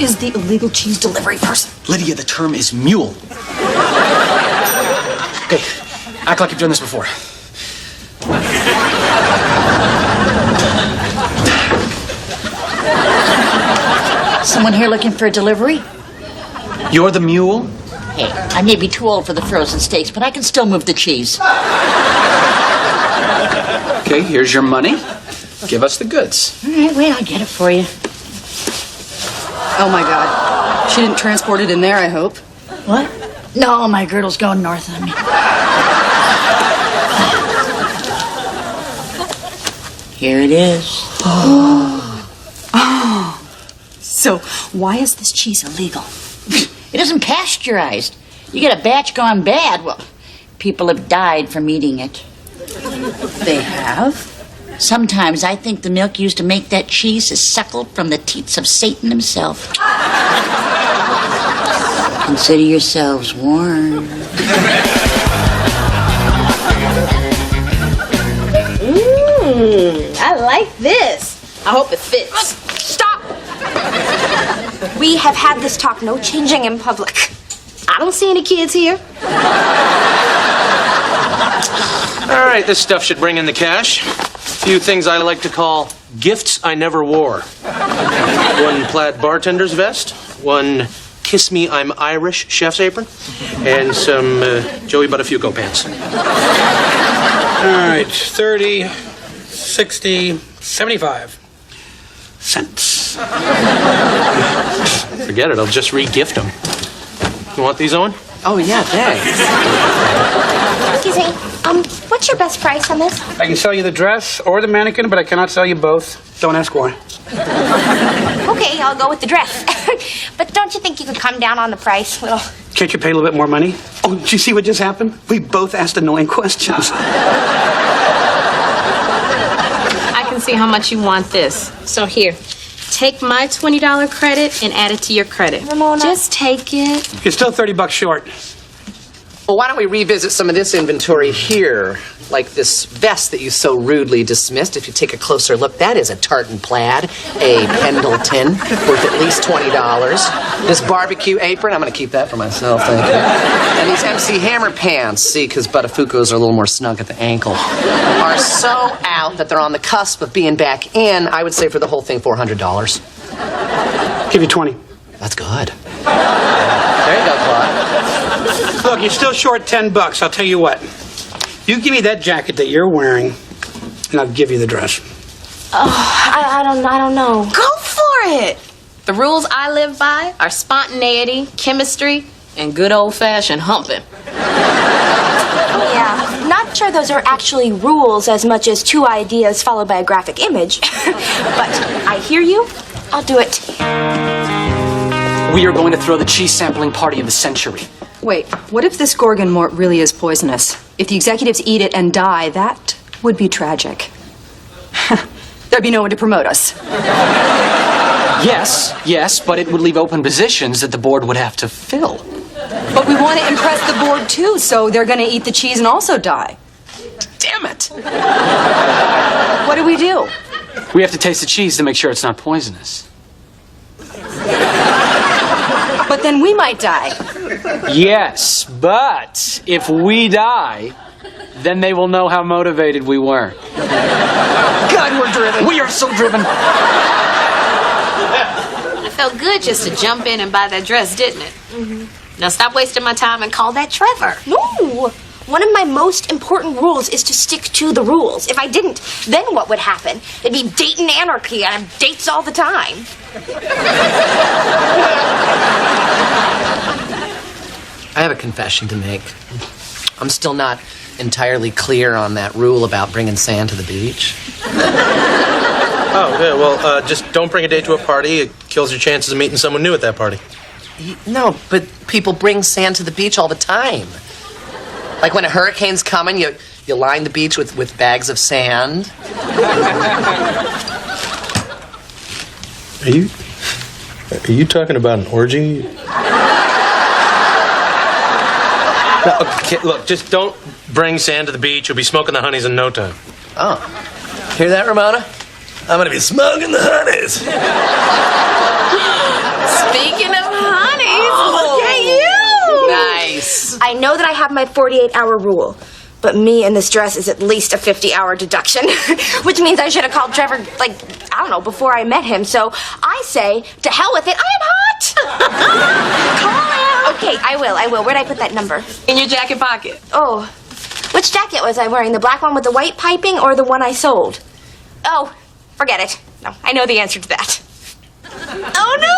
is the illegal cheese delivery person? Lydia, the term is mule. Okay, act like you've done this before. Someone here looking for a delivery? You're the mule? Hey, I may be too old for the frozen steaks, but I can still move the cheese. Okay, here's your money. Give us the goods. All right, wait, I'll get it for you. Oh my God. She didn't transport it in there, I hope. What? No, my girdle's going north on me. Here it is. So, why is this cheese illegal? It isn't pasteurized. You get a batch gone bad, well, people have died from eating it. They have? Sometimes I think the milk used to make that cheese is suckled from the teats of Satan himself. Consider yourselves warned. I like this. I hope it fits. Stop! We have had this talk, no changing in public. I don't see any kids here. All right, this stuff should bring in the cash. A few things I like to call gifts I never wore. One plaid bartender's vest, one Kiss Me I'm Irish chef's apron, and some Joey Buttafuoco pants. All right, 30, 60, 75 cents. Forget it, I'll just re-gift them. You want these, Owen? Oh, yeah, thanks. Excuse me, what's your best price on this? I can sell you the dress or the mannequin, but I cannot sell you both. Don't ask why. Okay, I'll go with the dress. But don't you think you could come down on the price a little? Can't you pay a little bit more money? Oh, did you see what just happened? We both asked annoying questions. I can see how much you want this. So here, take my $20 credit and add it to your credit. Ramona. Just take it. You're still $30 short. Well, why don't we revisit some of this inventory here? Like this vest that you so rudely dismissed. If you take a closer look, that is a tartan plaid, a Pendleton, worth at least $20. This barbecue apron, I'm going to keep that for myself, thank you. And these MC Hammer pants, see, because Buttafuoco's are a little more snug at the ankle, are so out that they're on the cusp of being back in. I would say for the whole thing, $400. Give you 20. That's good. There you go, Claude. Look, you're still short $10. I'll tell you what. You give me that jacket that you're wearing, and I'll give you the dress. Oh, I don't know. Go for it. The rules I live by are spontaneity, chemistry, and good old-fashioned humping. Oh, yeah. Not sure those are actually rules as much as two ideas followed by a graphic image. But I hear you. I'll do it. We are going to throw the cheese sampling party of the century. Wait, what if this Gorgon mort really is poisonous? If the executives eat it and die, that would be tragic. There'd be no one to promote us. Yes, but it would leave open positions that the board would have to fill. But we want to impress the board too, so they're going to eat the cheese and also die. Damn it! What do we do? We have to taste the cheese to make sure it's not poisonous. But then we might die. Yes, but if we die, then they will know how motivated we were. God, we're driven. We are so driven. It felt good just to jump in and buy that dress, didn't it? Mm-hmm. Now stop wasting my time and call that Trevor. No! One of my most important rules is to stick to the rules. If I didn't, then what would happen? It'd be Dayton anarchy. I'd have dates all the time. I have a confession to make. I'm still not entirely clear on that rule about bringing sand to the beach. Oh, yeah, well, just don't bring a date to a party. It kills your chances of meeting someone new at that party. No, but people bring sand to the beach all the time. Like when a hurricane's coming, you line the beach with bags of sand. Are you talking about an orgy? No, okay, look, just don't bring sand to the beach. You'll be smoking the honeys in no time. Oh. Hear that, Ramona? I'm gonna be smoking the honeys. have my 48-hour rule. But me in this dress is at least a 50-hour deduction, which means I should have called Trevor, like, I don't know, before I met him. So I say, to hell with it, I am hot! Call him! Okay, I will. Where'd I put that number? In your jacket pocket. Oh, which jacket was I wearing? The black one with the white piping or the one I sold? Oh, forget it. No, I know the answer to that. Oh, no!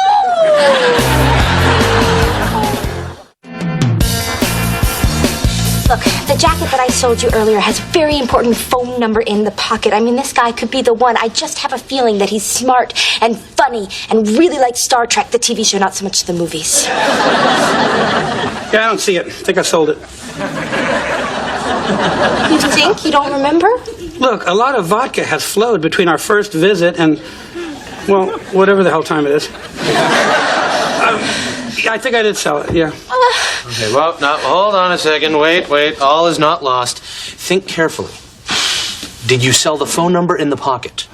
Look, the jacket that I sold you earlier has a very important phone number in the pocket. I mean, this guy could be the one. I just have a feeling that he's smart and funny and really likes Star Trek, the TV show, not so much the movies. Yeah, I don't see it. I think I sold it. You think? You don't remember? Look, a lot of vodka has flowed between our first visit and, well, whatever the hell time it is. I think I did sell it, yeah. Okay, well, now, hold on a second. Wait. All is not lost. Think carefully. Did you sell the phone number in the pocket?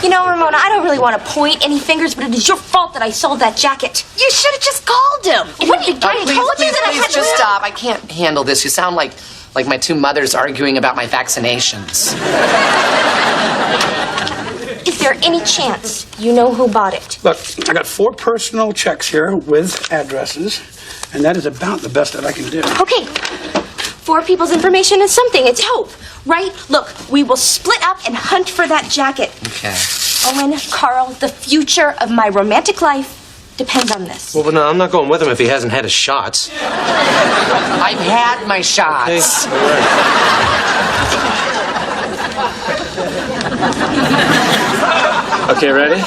You know, Ramona, I don't really want to point any fingers, but it is your fault that I sold that jacket. You should have just called him. What? I told you that I had Please just stop. I can't handle this. You sound like my two mothers arguing about my vaccinations. Is there any chance you know who bought it? Look, I got 4 personal checks here with addresses, and that is about the best that I can do. Okay. 4 people's information is something. It's hope, right? Look, we will split up and hunt for that jacket. Okay. Owen, Carl, the future of my romantic life depends on this. Well, but no, I'm not going with him if he hasn't had his shots. I've had my shots. Okay, ready?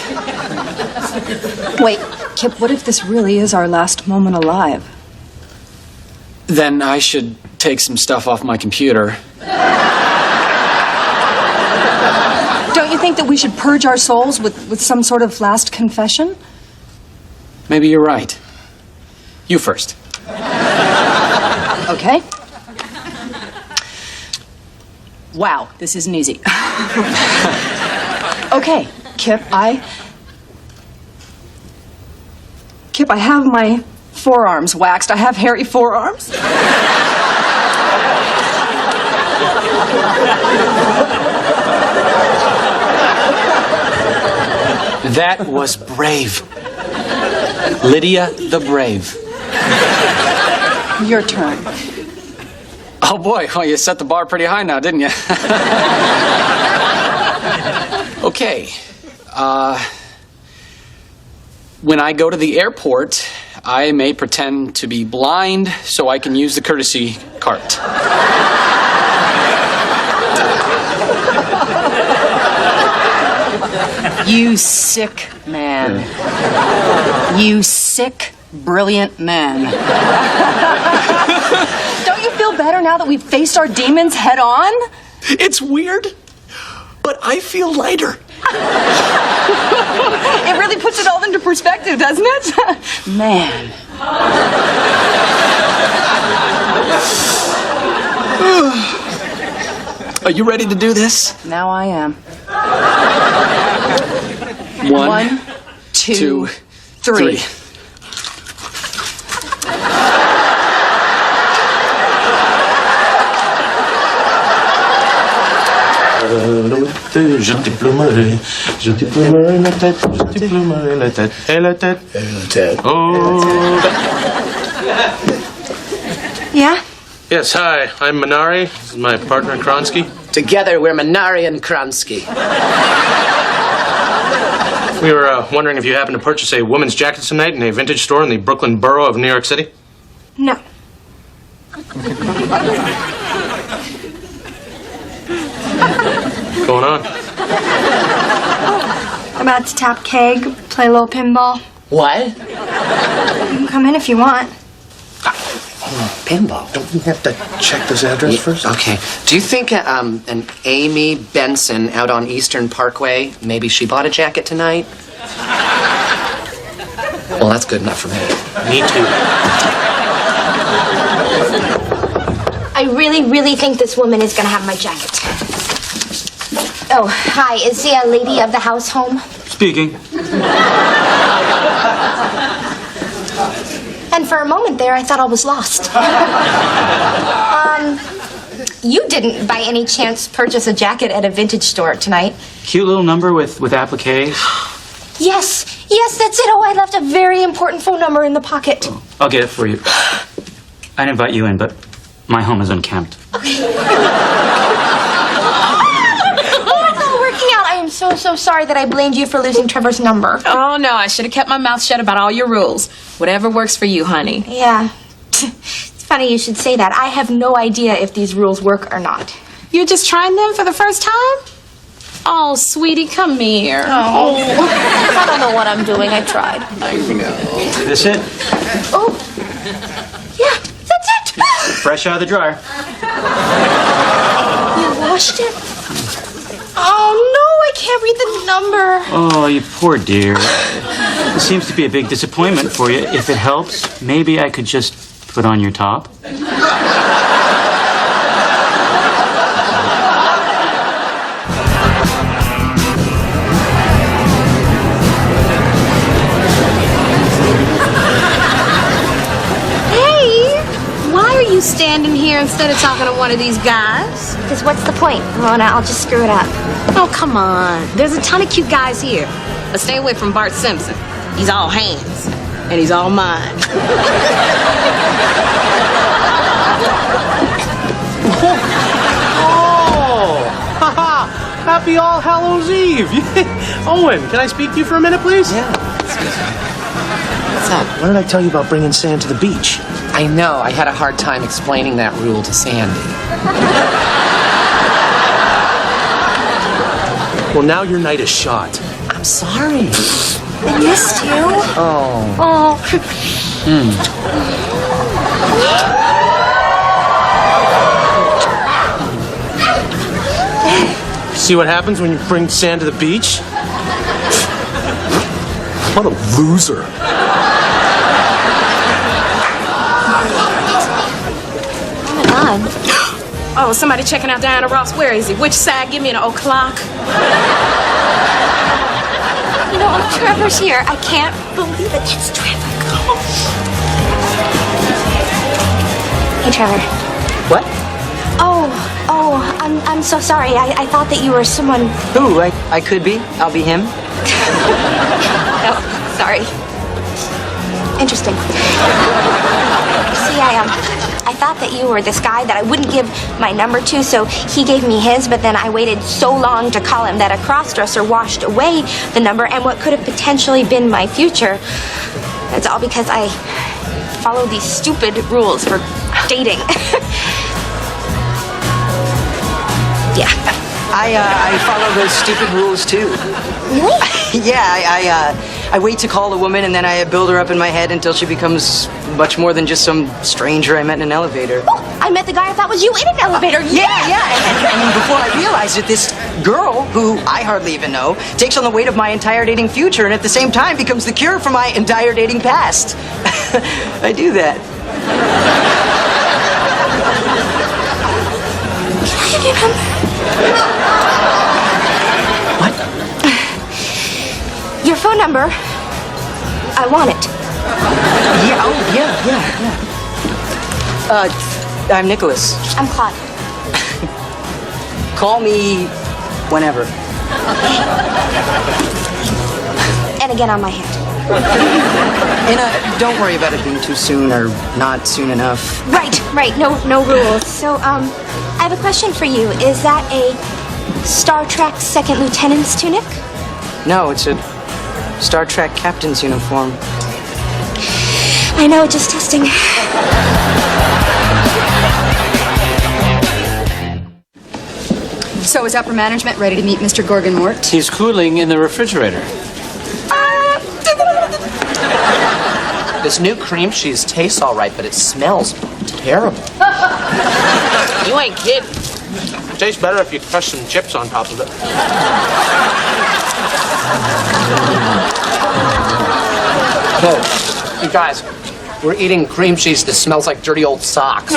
Wait, Kip, what if this really is our last moment alive? Then I should take some stuff off my computer. Don't you think that we should purge our souls with some sort of last confession? Maybe you're right. You first. Okay. Wow, this isn't easy. Okay, Kip, I have my forearms waxed. I have hairy forearms. That was brave. Lydia the Brave. Your turn. Oh boy, well, you set the bar pretty high now, didn't you? Okay. When I go to the airport, I may pretend to be blind so I can use the courtesy cart. You sick man. You sick, brilliant man. Don't you feel better now that we've faced our demons head on? It's weird, but I feel lighter. It really puts it all into perspective, doesn't it? Man. Are you ready to do this? Now I am. 1, 2, 3. Je déplumerai la tête, je déplumerai la tête, et la tête, et la tête. Oh. Yeah? Yes, hi, I'm Minari. This is my partner, Kronsky. Together, we're Minari and Kronsky. We were wondering if you happened to purchase a woman's jacket tonight in a vintage store in the Brooklyn borough of New York City? No. What's going on? I'm about to tap keg, play a little pinball. What? You can come in if you want. Pinball. Don't we have to check this address first? Okay. Do you think an Amy Benson out on Eastern Parkway, maybe she bought a jacket tonight? Well, that's good enough for me. Me too. I really, really think this woman is gonna have my jacket. Oh, hi. Is the lady of the house home? Speaking. And for a moment there, I thought I was lost. You didn't, by any chance, purchase a jacket at a vintage store tonight? Cute little number with applique. Yes, that's it. Oh, I left a very important phone number in the pocket. I'll get it for you. I'd invite you in, but my home is unkempt. I am so sorry that I blamed you for losing Trevor's number. Oh, no, I should have kept my mouth shut about all your rules. Whatever works for you, honey. Yeah. It's funny you should say that. I have no idea if these rules work or not. You're just trying them for the first time? Oh, sweetie, come here. Oh. I don't know what I'm doing. I tried. This it? Oh. Yeah, that's it. Fresh out of the dryer. You washed it? Oh, no, I can't read the number. Oh, you poor dear. It seems to be a big disappointment for you. If it helps, maybe I could just put on your top. You standing here instead of talking to one of these guys? Because what's the point, Mona? I'll just screw it up. Oh, come on. There's a ton of cute guys here. But stay away from Bart Simpson. He's all hands. And he's all mine. Oh! Happy All Hallows Eve! Owen, can I speak to you for a minute, please? Yeah. What's up? What did I tell you about bringing Sand to the beach? I know. I had a hard time explaining that rule to Sandy. Well, now your night is shot. I'm sorry. I missed you. Oh. See what happens when you bring Sand to the beach? What a loser. Oh, somebody checking out Diana Ross. Where is he? Which side? Give me an o'clock. You know, Trevor's here. I can't believe it. It's Trevor. Hey, Trevor. What? Oh, I'm so sorry. I thought that you were someone... Who? I could be. I'll be him. Oh, sorry. Interesting. See, I thought that you were this guy that I wouldn't give my number to, so he gave me his, but then I waited so long to call him that a cross-dresser washed away the number and what could have potentially been my future. It's all because I followed these stupid rules for dating. Yeah. I follow those stupid rules too. Really? Yeah, I wait to call a woman and then I build her up in my head until she becomes much more than just some stranger I met in an elevator. Oh, I met the guy I thought was you in an elevator. Yeah. And before I realized it, this girl, who I hardly even know, takes on the weight of my entire dating future and at the same time becomes the cure for my entire dating past. I do that. What? Your phone number. I want it. Yeah. I'm Nicholas. I'm Claude. Call me whenever. And again on my hand. And don't worry about it being too soon or not soon enough. Right. No rules. So, I have a question for you. Is that a Star Trek second lieutenant's tunic? No, it's a Star Trek captain's uniform. I know, just testing. So is upper management ready to meet Mr. Gorgon-Mort? He's cooling in the refrigerator. This new cream cheese tastes all right, but it smells terrible. You ain't kidding. Tastes better if you crush some chips on top of it. Oh, you guys, we're eating cream cheese that smells like dirty old socks.